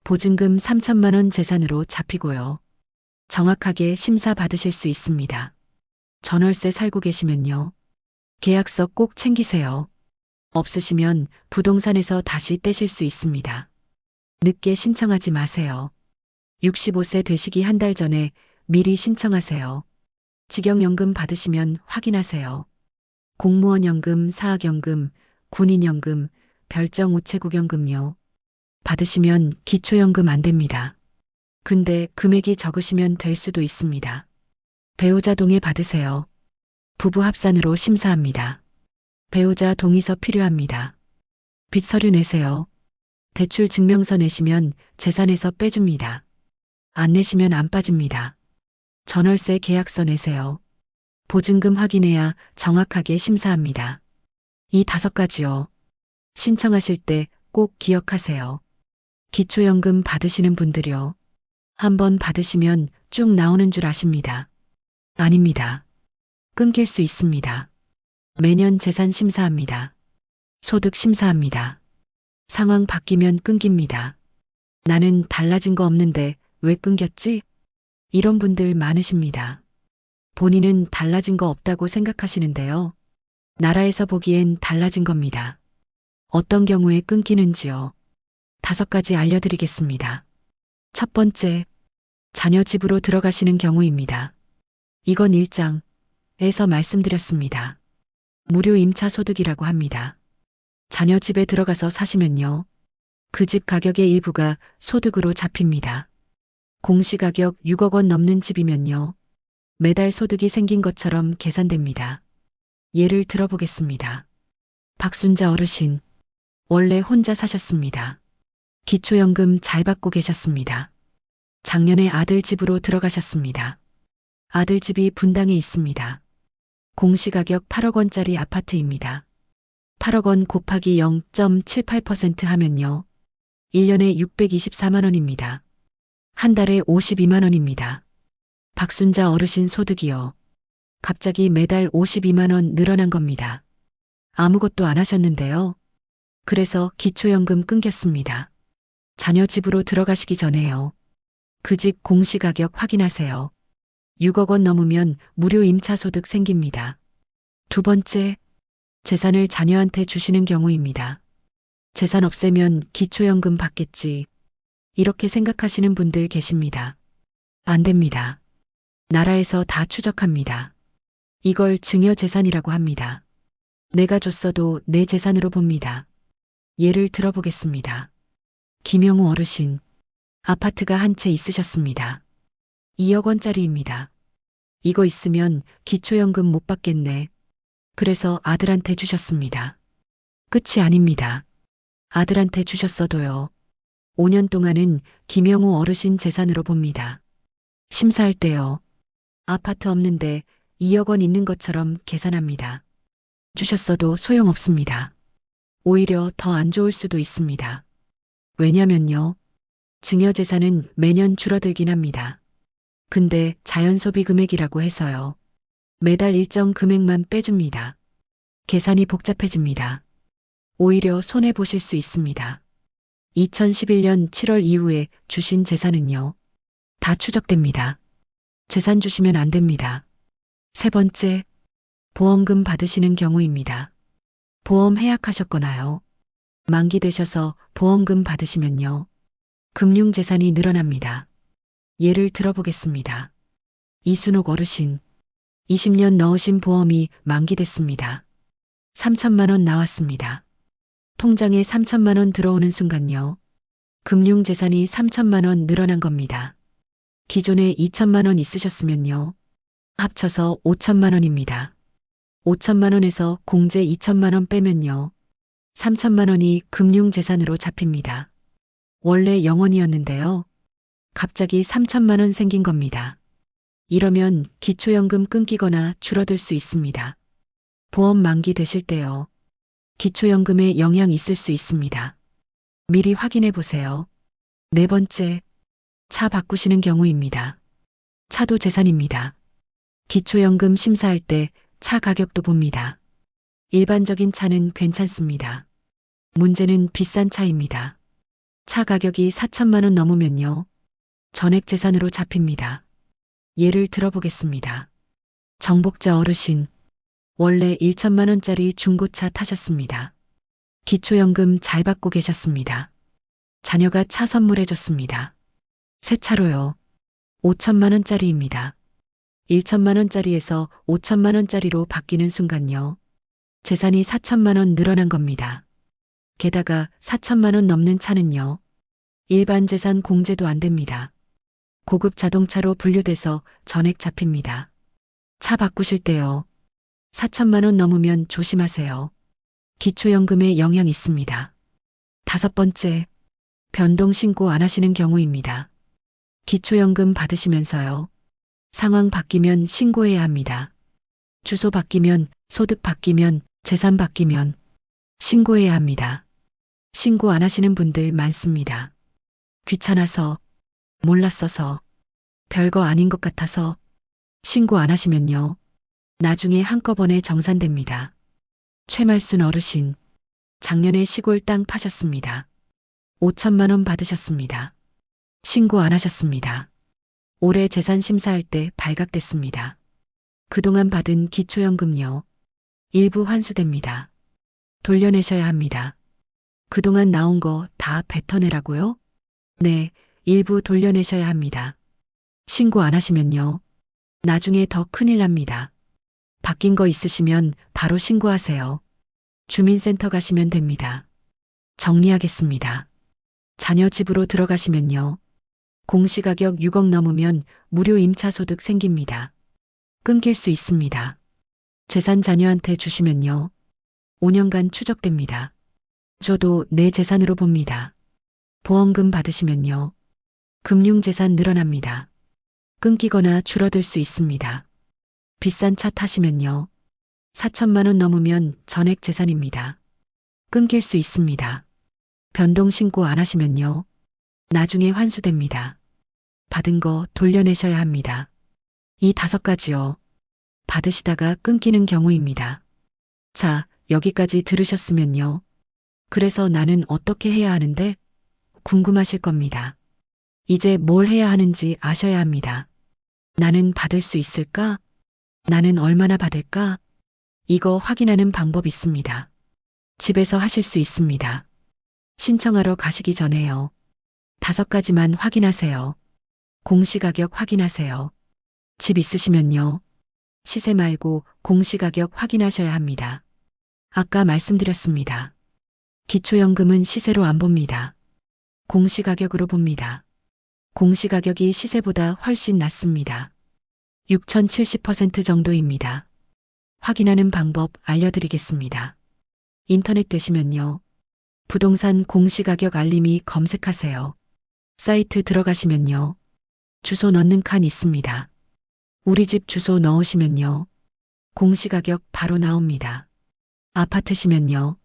보증금 3천만 원 재산으로 잡히고요. 정확하게 심사 받으실 수 있습니다. 전월세 살고 계시면요. 계약서 꼭 챙기세요. 없으시면 부동산에서 다시 떼실 수 있습니다. 늦게 신청하지 마세요. 65세 되시기 한 달 전에 미리 신청하세요. 직영연금 받으시면 확인하세요. 공무원연금, 사학연금, 군인연금, 별정우체국연금요. 받으시면 기초연금 안 됩니다. 근데 금액이 적으시면 될 수도 있습니다. 배우자 동의 받으세요. 부부 합산으로 심사합니다. 배우자 동의서 필요합니다. 빚 서류 내세요. 대출 증명서 내시면 재산에서 빼줍니다. 안 내시면 안 빠집니다. 전월세 계약서 내세요. 보증금 확인해야 정확하게 심사합니다. 이 5가지요. 신청하실 때 꼭 기억하세요. 기초연금 받으시는 분들요. 한번 받으시면 쭉 나오는 줄 아십니다. 아닙니다. 끊길 수 있습니다. 매년 재산 심사합니다. 소득 심사합니다. 상황 바뀌면 끊깁니다. 나는 달라진 거 없는데 왜 끊겼지? 이런 분들 많으십니다. 본인은 달라진 거 없다고 생각하시는데요. 나라에서 보기엔 달라진 겁니다. 어떤 경우에 끊기는지요? 5가지 알려드리겠습니다. 첫 번째, 자녀 집으로 들어가시는 경우입니다. 이건 1장에서 말씀드렸습니다. 무료 임차 소득이라고 합니다. 자녀 집에 들어가서 사시면요. 그 집 가격의 일부가 소득으로 잡힙니다. 공시가격 6억 원 넘는 집이면요. 매달 소득이 생긴 것처럼 계산됩니다. 예를 들어보겠습니다. 박순자 어르신, 원래 혼자 사셨습니다. 기초연금 잘 받고 계셨습니다. 작년에 아들 집으로 들어가셨습니다. 아들 집이 분당에 있습니다. 공시가격 8억 원짜리 아파트입니다. 8억 원 곱하기 0.78% 하면요. 1년에 624만 원입니다. 한 달에 52만 원입니다. 박순자 어르신 소득이요. 갑자기 매달 52만 원 늘어난 겁니다. 아무것도 안 하셨는데요. 그래서 기초연금 끊겼습니다. 자녀 집으로 들어가시기 전에요. 그 집 공시가격 확인하세요. 6억 원 넘으면 무료 임차소득 생깁니다. 두 번째, 재산을 자녀한테 주시는 경우입니다. 재산 없애면 기초연금 받겠지. 이렇게 생각하시는 분들 계십니다. 안 됩니다. 나라에서 다 추적합니다. 이걸 증여재산이라고 합니다. 내가 줬어도 내 재산으로 봅니다. 예를 들어보겠습니다. 김영우 어르신, 아파트가 한 채 있으셨습니다. 2억 원짜리입니다. 이거 있으면 기초연금 못 받겠네. 그래서 아들한테 주셨습니다. 끝이 아닙니다. 아들한테 주셨어도요. 5년 동안은 김영우 어르신 재산으로 봅니다. 심사할 때요. 아파트 없는데 2억 원 있는 것처럼 계산합니다. 주셨어도 소용없습니다. 오히려 더 안 좋을 수도 있습니다. 왜냐면요. 증여재산은 매년 줄어들긴 합니다. 근데 자연소비 금액이라고 해서요. 매달 일정 금액만 빼줍니다. 계산이 복잡해집니다. 오히려 손해보실 수 있습니다. 2011년 7월 이후에 주신 재산은요. 다 추적됩니다. 재산 주시면 안 됩니다. 세 번째, 보험금 받으시는 경우입니다. 보험 해약하셨거나요. 만기되셔서 보험금 받으시면요. 금융재산이 늘어납니다. 예를 들어보겠습니다. 이순옥 어르신, 20년 넣으신 보험이 만기됐습니다. 3천만 원 나왔습니다. 통장에 3천만 원 들어오는 순간요. 금융재산이 3천만 원 늘어난 겁니다. 기존에 2천만 원 있으셨으면요. 합쳐서 5천만 원입니다. 5천만 원에서 공제 2천만 원 빼면요. 3천만 원이 금융재산으로 잡힙니다. 원래 0원이었는데요. 갑자기 3천만 원 생긴 겁니다. 이러면 기초연금 끊기거나 줄어들 수 있습니다. 보험 만기 되실 때요. 기초연금에 영향 있을 수 있습니다. 미리 확인해 보세요. 네 번째, 차 바꾸시는 경우입니다. 차도 재산입니다. 기초연금 심사할 때 차 가격도 봅니다. 일반적인 차는 괜찮습니다. 문제는 비싼 차입니다. 차 가격이 4천만 원 넘으면요. 전액 재산으로 잡힙니다. 예를 들어보겠습니다. 정복자 어르신, 원래 1천만 원짜리 중고차 타셨습니다. 기초연금 잘 받고 계셨습니다. 자녀가 차 선물해 줬습니다. 새 차로요. 5천만 원짜리입니다. 1천만 원짜리에서 5천만 원짜리로 바뀌는 순간요. 재산이 4천만 원 늘어난 겁니다. 게다가 4천만 원 넘는 차는요. 일반 재산 공제도 안 됩니다. 고급 자동차로 분류돼서 전액 잡힙니다. 차 바꾸실 때요. 4천만 원 넘으면 조심하세요. 기초연금에 영향 있습니다. 다섯 번째, 변동 신고 안 하시는 경우입니다. 기초연금 받으시면서요. 상황 바뀌면 신고해야 합니다. 주소 바뀌면, 소득 바뀌면, 재산 바뀌면 신고해야 합니다. 신고 안 하시는 분들 많습니다. 귀찮아서, 몰랐어서. 별거 아닌 것 같아서. 신고 안 하시면요. 나중에 한꺼번에 정산됩니다. 최말순 어르신. 작년에 시골 땅 파셨습니다. 5천만 원 받으셨습니다. 신고 안 하셨습니다. 올해 재산 심사할 때 발각됐습니다. 그동안 받은 기초연금요. 일부 환수됩니다. 돌려내셔야 합니다. 그동안 나온 거 다 뱉어내라고요? 네, 일부 돌려내셔야 합니다. 신고 안 하시면요. 나중에 더 큰일 납니다. 바뀐 거 있으시면 바로 신고하세요. 주민센터 가시면 됩니다. 정리하겠습니다. 자녀 집으로 들어가시면요. 공시가격 6억 넘으면 무료 임차소득 생깁니다. 끊길 수 있습니다. 재산 자녀한테 주시면요. 5년간 추적됩니다. 저도 내 재산으로 봅니다. 보험금 받으시면요. 금융재산 늘어납니다. 끊기거나 줄어들 수 있습니다. 비싼 차 타시면요. 4천만 원 넘으면 전액 재산입니다. 끊길 수 있습니다. 변동 신고 안 하시면요. 나중에 환수됩니다. 받은 거 돌려내셔야 합니다. 이 5가지요. 받으시다가 끊기는 경우입니다. 자, 여기까지 들으셨으면요. 그래서 나는 어떻게 해야 하는데? 궁금하실 겁니다. 이제 뭘 해야 하는지 아셔야 합니다. 나는 받을 수 있을까? 나는 얼마나 받을까? 이거 확인하는 방법 있습니다. 집에서 하실 수 있습니다. 신청하러 가시기 전에요. 5가지만 확인하세요. 공시가격 확인하세요. 집 있으시면요. 시세 말고 공시가격 확인하셔야 합니다. 아까 말씀드렸습니다. 기초연금은 시세로 안 봅니다. 공시가격으로 봅니다. 공시가격이 시세보다 훨씬 낮습니다. 6,070% 정도입니다. 확인하는 방법 알려드리겠습니다. 인터넷 되시면요. 부동산 공시가격 알림이 검색하세요. 사이트 들어가시면요. 주소 넣는 칸 있습니다. 우리 집 주소 넣으시면요. 공시가격 바로 나옵니다. 아파트시면요.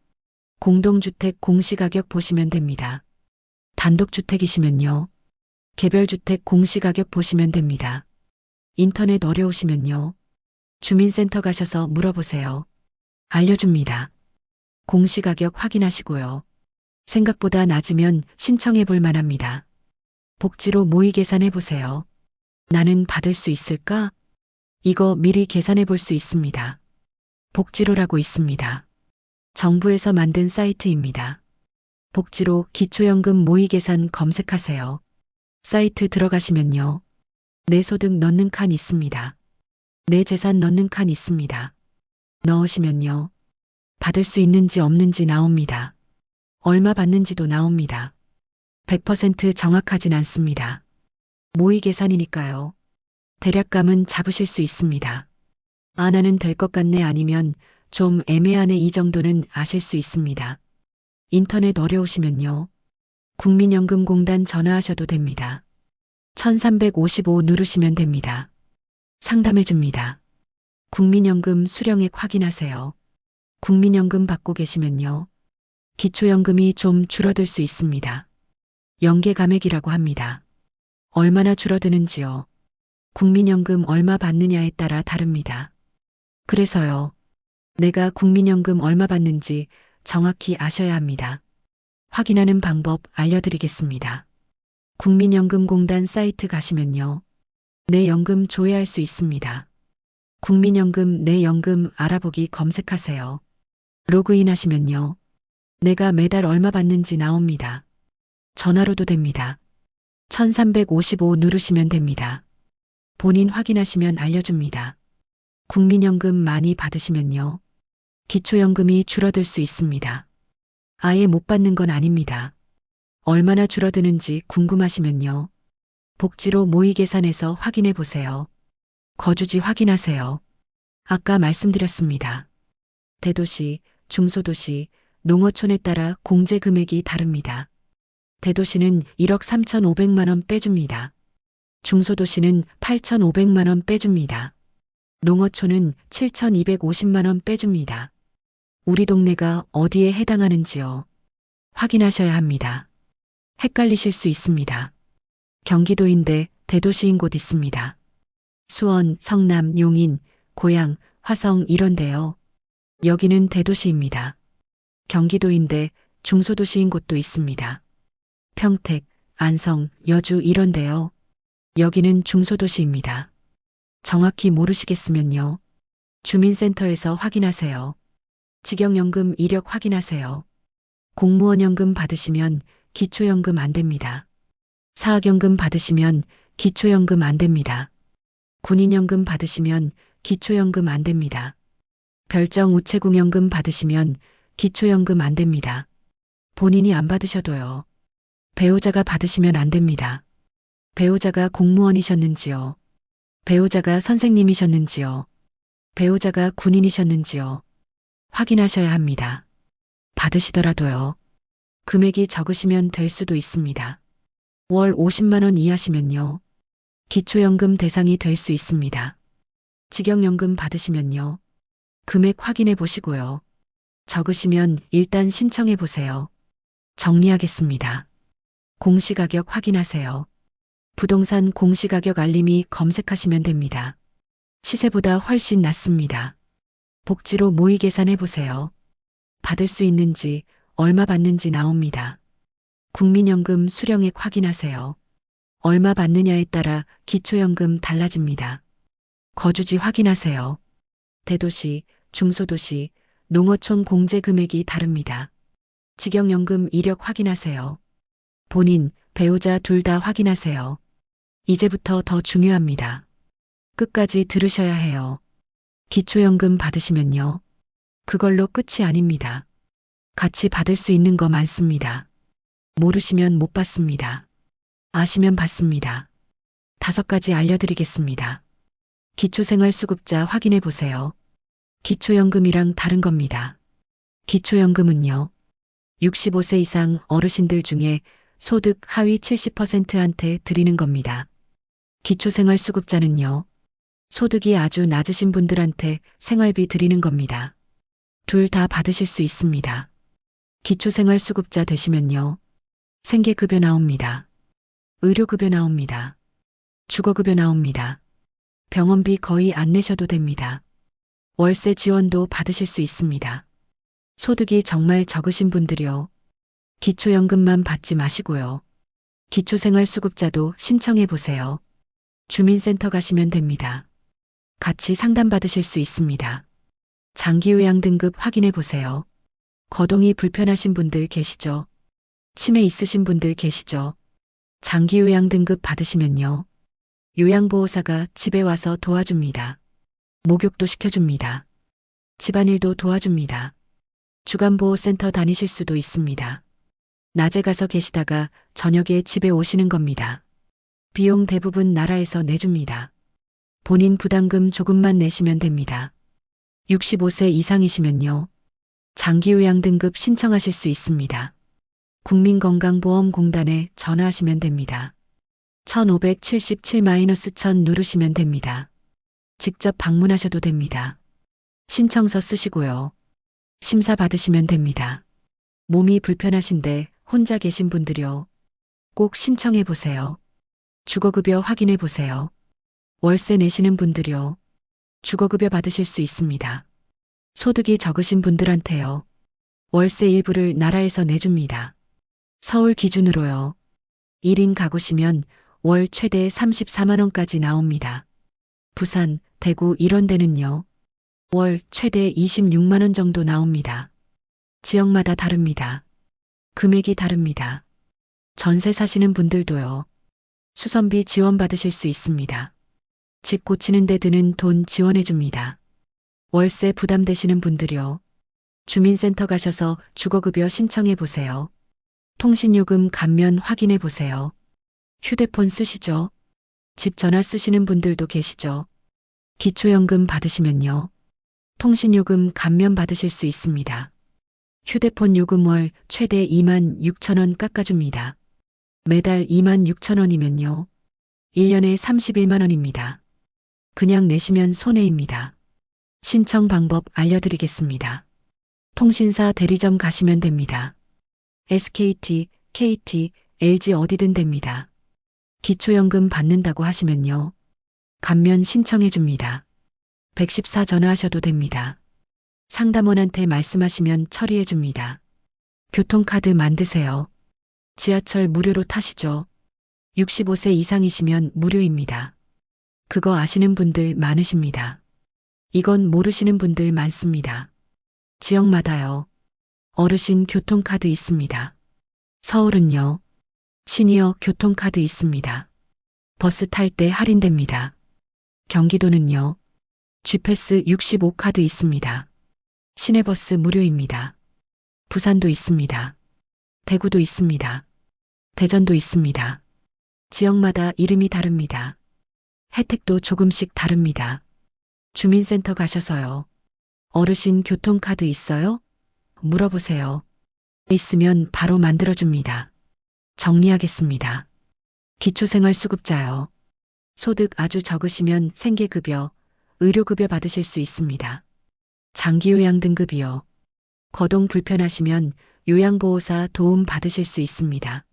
공동주택 공시가격 보시면 됩니다. 단독주택이시면요. 개별주택 공시가격 보시면 됩니다. 인터넷 어려우시면요. 주민센터 가셔서 물어보세요. 알려줍니다. 공시가격 확인하시고요. 생각보다 낮으면 신청해 볼 만합니다. 복지로 모의 계산해 보세요. 나는 받을 수 있을까? 이거 미리 계산해 볼 수 있습니다. 복지로라고 있습니다. 정부에서 만든 사이트입니다. 복지로 기초연금 모의 계산 검색하세요. 사이트 들어가시면요. 내 소득 넣는 칸 있습니다. 내 재산 넣는 칸 있습니다. 넣으시면요. 받을 수 있는지 없는지 나옵니다. 얼마 받는지도 나옵니다. 100% 정확하진 않습니다. 모의 계산이니까요. 대략감은 잡으실 수 있습니다. 안 하는 될 것 같네 아니면 좀 애매하네 이 정도는 아실 수 있습니다. 인터넷 어려우시면요. 국민연금공단 전화하셔도 됩니다. 1355 누르시면 됩니다. 상담해 줍니다. 국민연금 수령액 확인하세요. 국민연금 받고 계시면요. 기초연금이 좀 줄어들 수 있습니다. 연계감액이라고 합니다. 얼마나 줄어드는지요. 국민연금 얼마 받느냐에 따라 다릅니다. 그래서요. 내가 국민연금 얼마 받는지 정확히 아셔야 합니다. 확인하는 방법 알려드리겠습니다. 국민연금공단 사이트 가시면요. 내 연금 조회할 수 있습니다. 국민연금 내 연금 알아보기 검색하세요. 로그인 하시면요. 내가 매달 얼마 받는지 나옵니다. 전화로도 됩니다. 1355 누르시면 됩니다. 본인 확인하시면 알려줍니다. 국민연금 많이 받으시면요. 기초연금이 줄어들 수 있습니다. 아예 못 받는 건 아닙니다. 얼마나 줄어드는지 궁금하시면요. 복지로 모의 계산해서 확인해 보세요. 거주지 확인하세요. 아까 말씀드렸습니다. 대도시, 중소도시, 농어촌에 따라 공제 금액이 다릅니다. 대도시는 1억 3,500만 원 빼줍니다. 중소도시는 8,500만 원 빼줍니다. 농어촌은 7,250만 원 빼줍니다. 우리 동네가 어디에 해당하는지요. 확인하셔야 합니다. 헷갈리실 수 있습니다. 경기도인데 대도시인 곳 있습니다. 수원, 성남, 용인, 고양, 화성 이런데요. 여기는 대도시입니다. 경기도인데 중소도시인 곳도 있습니다. 평택, 안성, 여주 이런데요. 여기는 중소도시입니다. 정확히 모르시겠으면요. 주민센터에서 확인하세요. 직영연금 이력 확인하세요. 공무원연금 받으시면 기초연금 안 됩니다. 사학연금 받으시면 기초연금 안 됩니다. 군인연금 받으시면 기초연금 안 됩니다. 별정 우체국연금 받으시면 기초연금 안 됩니다. 본인이 안 받으셔도요. 배우자가 받으시면 안 됩니다. 배우자가 공무원이셨는지요. 배우자가 선생님이셨는지요. 배우자가 군인이셨는지요. 확인하셔야 합니다. 받으시더라도요. 금액이 적으시면 될 수도 있습니다. 월 50만 원 이하시면요. 기초연금 대상이 될 수 있습니다. 직영연금 받으시면요. 금액 확인해 보시고요. 적으시면 일단 신청해 보세요. 정리하겠습니다. 공시가격 확인하세요. 부동산 공시가격 알림이 검색하시면 됩니다. 시세보다 훨씬 낮습니다. 복지로 모의 계산해 보세요. 받을 수 있는지 얼마 받는지 나옵니다. 국민연금 수령액 확인하세요. 얼마 받느냐에 따라 기초연금 달라집니다. 거주지 확인하세요. 대도시, 중소도시, 농어촌 공제 금액이 다릅니다. 직영연금 이력 확인하세요. 본인, 배우자 둘 다 확인하세요. 이제부터 더 중요합니다. 끝까지 들으셔야 해요. 기초연금 받으시면요. 그걸로 끝이 아닙니다. 같이 받을 수 있는 거 많습니다. 모르시면 못 받습니다. 아시면 받습니다. 5가지 알려드리겠습니다. 기초생활수급자 확인해 보세요. 기초연금이랑 다른 겁니다. 기초연금은요. 65세 이상 어르신들 중에 소득 하위 70%한테 드리는 겁니다. 기초생활수급자는요. 소득이 아주 낮으신 분들한테 생활비 드리는 겁니다. 둘 다 받으실 수 있습니다. 기초생활수급자 되시면요. 생계급여 나옵니다. 의료급여 나옵니다. 주거급여 나옵니다. 병원비 거의 안 내셔도 됩니다. 월세 지원도 받으실 수 있습니다. 소득이 정말 적으신 분들이요. 기초연금만 받지 마시고요. 기초생활수급자도 신청해 보세요. 주민센터 가시면 됩니다. 같이 상담받으실 수 있습니다. 장기요양 등급 확인해 보세요. 거동이 불편하신 분들 계시죠? 치매 있으신 분들 계시죠? 장기요양 등급 받으시면요. 요양보호사가 집에 와서 도와줍니다. 목욕도 시켜줍니다. 집안일도 도와줍니다. 주간보호센터 다니실 수도 있습니다. 낮에 가서 계시다가 저녁에 집에 오시는 겁니다. 비용 대부분 나라에서 내줍니다. 본인 부담금 조금만 내시면 됩니다. 65세 이상이시면요. 장기요양 등급 신청하실 수 있습니다. 국민건강보험공단에 전화하시면 됩니다. 1577-1000 누르시면 됩니다. 직접 방문하셔도 됩니다. 신청서 쓰시고요. 심사 받으시면 됩니다. 몸이 불편하신데 혼자 계신 분들요. 꼭 신청해 보세요. 주거급여 확인해 보세요. 월세 내시는 분들요. 주거급여 받으실 수 있습니다. 소득이 적으신 분들한테요. 월세 일부를 나라에서 내줍니다. 서울 기준으로요. 1인 가구시면 월 최대 34만 원까지 나옵니다. 부산, 대구 이런 데는요. 월 최대 26만 원 정도 나옵니다. 지역마다 다릅니다. 금액이 다릅니다. 전세 사시는 분들도요. 수선비 지원받으실 수 있습니다. 집 고치는 데 드는 돈 지원해 줍니다. 월세 부담되시는 분들요. 주민센터 가셔서 주거급여 신청해 보세요. 통신요금 감면 확인해 보세요. 휴대폰 쓰시죠? 집 전화 쓰시는 분들도 계시죠? 기초연금 받으시면요. 통신요금 감면 받으실 수 있습니다. 휴대폰 요금 월 최대 2만 6천 원 깎아줍니다. 매달 2만 6천 원이면요. 1년에 31만 원입니다. 그냥 내시면 손해입니다. 신청 방법 알려드리겠습니다. 통신사 대리점 가시면 됩니다. SKT, KT, LG 어디든 됩니다. 기초연금 받는다고 하시면요. 감면 신청해 줍니다. 114 전화하셔도 됩니다. 상담원한테 말씀하시면 처리해 줍니다. 교통카드 만드세요. 지하철 무료로 타시죠. 65세 이상이시면 무료입니다. 그거 아시는 분들 많으십니다. 이건 모르시는 분들 많습니다. 지역마다요. 어르신 교통카드 있습니다. 서울은요. 시니어 교통카드 있습니다. 버스 탈 때 할인됩니다. 경기도는요. G패스 65 카드 있습니다. 시내버스 무료입니다. 부산도 있습니다. 대구도 있습니다. 대전도 있습니다. 지역마다 이름이 다릅니다. 혜택도 조금씩 다릅니다. 주민센터 가셔서요. 어르신 교통카드 있어요? 물어보세요. 있으면 바로 만들어줍니다. 정리하겠습니다. 기초생활수급자요. 소득 아주 적으시면 생계급여, 의료급여 받으실 수 있습니다. 장기요양 등급이요. 거동 불편하시면 요양보호사 도움 받으실 수 있습니다.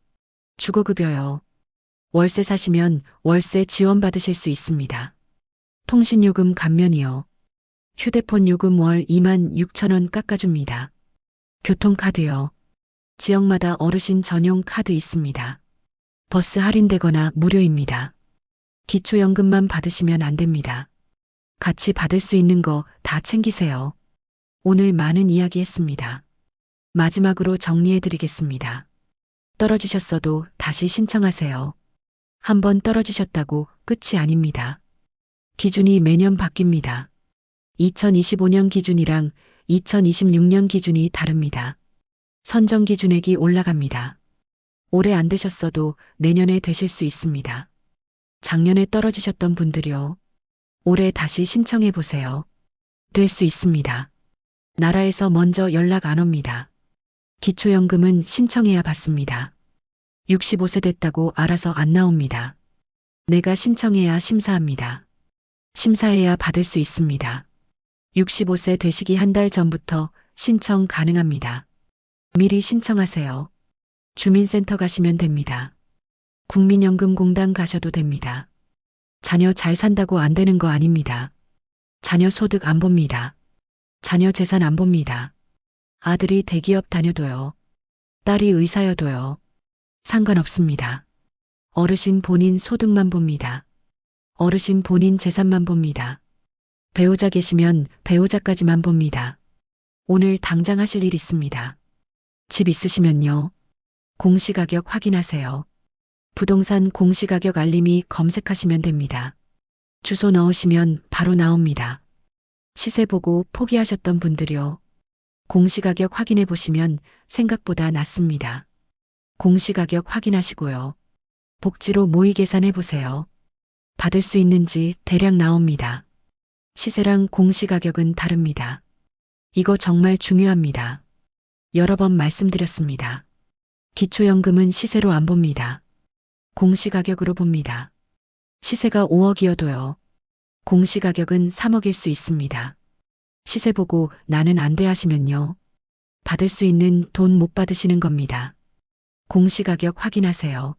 주거급여요. 월세 사시면 월세 지원 받으실 수 있습니다. 통신요금 감면이요. 휴대폰 요금 월 26,000원 깎아줍니다. 교통카드요. 지역마다 어르신 전용 카드 있습니다. 버스 할인되거나 무료입니다. 기초연금만 받으시면 안 됩니다. 같이 받을 수 있는 거 다 챙기세요. 오늘 많은 이야기 했습니다. 마지막으로 정리해 드리겠습니다. 떨어지셨어도 다시 신청하세요. 한번 떨어지셨다고 끝이 아닙니다. 기준이 매년 바뀝니다. 2025년 기준이랑 2026년 기준이 다릅니다. 선정 기준액이 올라갑니다. 올해 안 되셨어도 내년에 되실 수 있습니다. 작년에 떨어지셨던 분들이요. 올해 다시 신청해 보세요. 될 수 있습니다. 나라에서 먼저 연락 안 옵니다. 기초연금은 신청해야 받습니다. 65세 됐다고 알아서 안 나옵니다. 내가 신청해야 심사합니다. 심사해야 받을 수 있습니다. 65세 되시기 한 달 전부터 신청 가능합니다. 미리 신청하세요. 주민센터 가시면 됩니다. 국민연금공단 가셔도 됩니다. 자녀 잘 산다고 안 되는 거 아닙니다. 자녀 소득 안 봅니다. 자녀 재산 안 봅니다. 아들이 대기업 다녀도요. 딸이 의사여도요. 상관없습니다. 어르신 본인 소득만 봅니다. 어르신 본인 재산만 봅니다. 배우자 계시면 배우자까지만 봅니다. 오늘 당장 하실 일 있습니다. 집 있으시면요. 공시가격 확인하세요. 부동산 공시가격 알림이 검색하시면 됩니다. 주소 넣으시면 바로 나옵니다. 시세 보고 포기하셨던 분들이요. 공시가격 확인해 보시면 생각보다 낮습니다. 공시가격 확인하시고요. 복지로 모의 계산해 보세요. 받을 수 있는지 대략 나옵니다. 시세랑 공시가격은 다릅니다. 이거 정말 중요합니다. 여러 번 말씀드렸습니다. 기초연금은 시세로 안 봅니다. 공시가격으로 봅니다. 시세가 5억이어도요. 공시가격은 3억일 수 있습니다. 시세 보고 나는 안 돼 하시면요. 받을 수 있는 돈 못 받으시는 겁니다. 공시가격 확인하세요.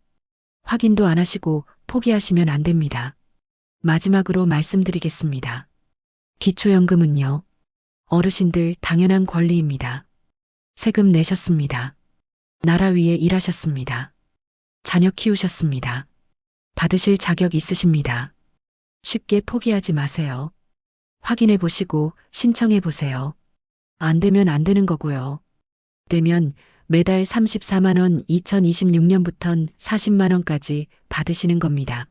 확인도 안 하시고 포기하시면 안 됩니다. 마지막으로 말씀드리겠습니다. 기초연금은요. 어르신들 당연한 권리입니다. 세금 내셨습니다. 나라 위에 일하셨습니다. 자녀 키우셨습니다. 받으실 자격 있으십니다. 쉽게 포기하지 마세요. 확인해 보시고 신청해 보세요. 안 되면 안 되는 거고요. 되면 매달 34만 원 2026년부턴 40만 원까지 받으시는 겁니다.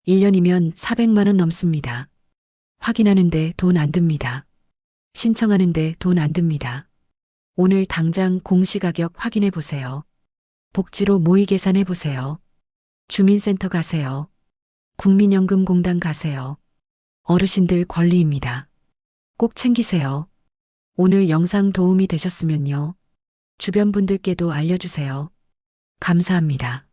1년이면 400만 원 넘습니다. 확인하는데 돈 안 듭니다. 신청하는데 돈 안 듭니다. 오늘 당장 공시가격 확인해 보세요. 복지로 모의 계산해 보세요. 주민센터 가세요. 국민연금공단 가세요. 어르신들 권리입니다. 꼭 챙기세요. 오늘 영상 도움이 되셨으면요. 주변 분들께도 알려주세요. 감사합니다.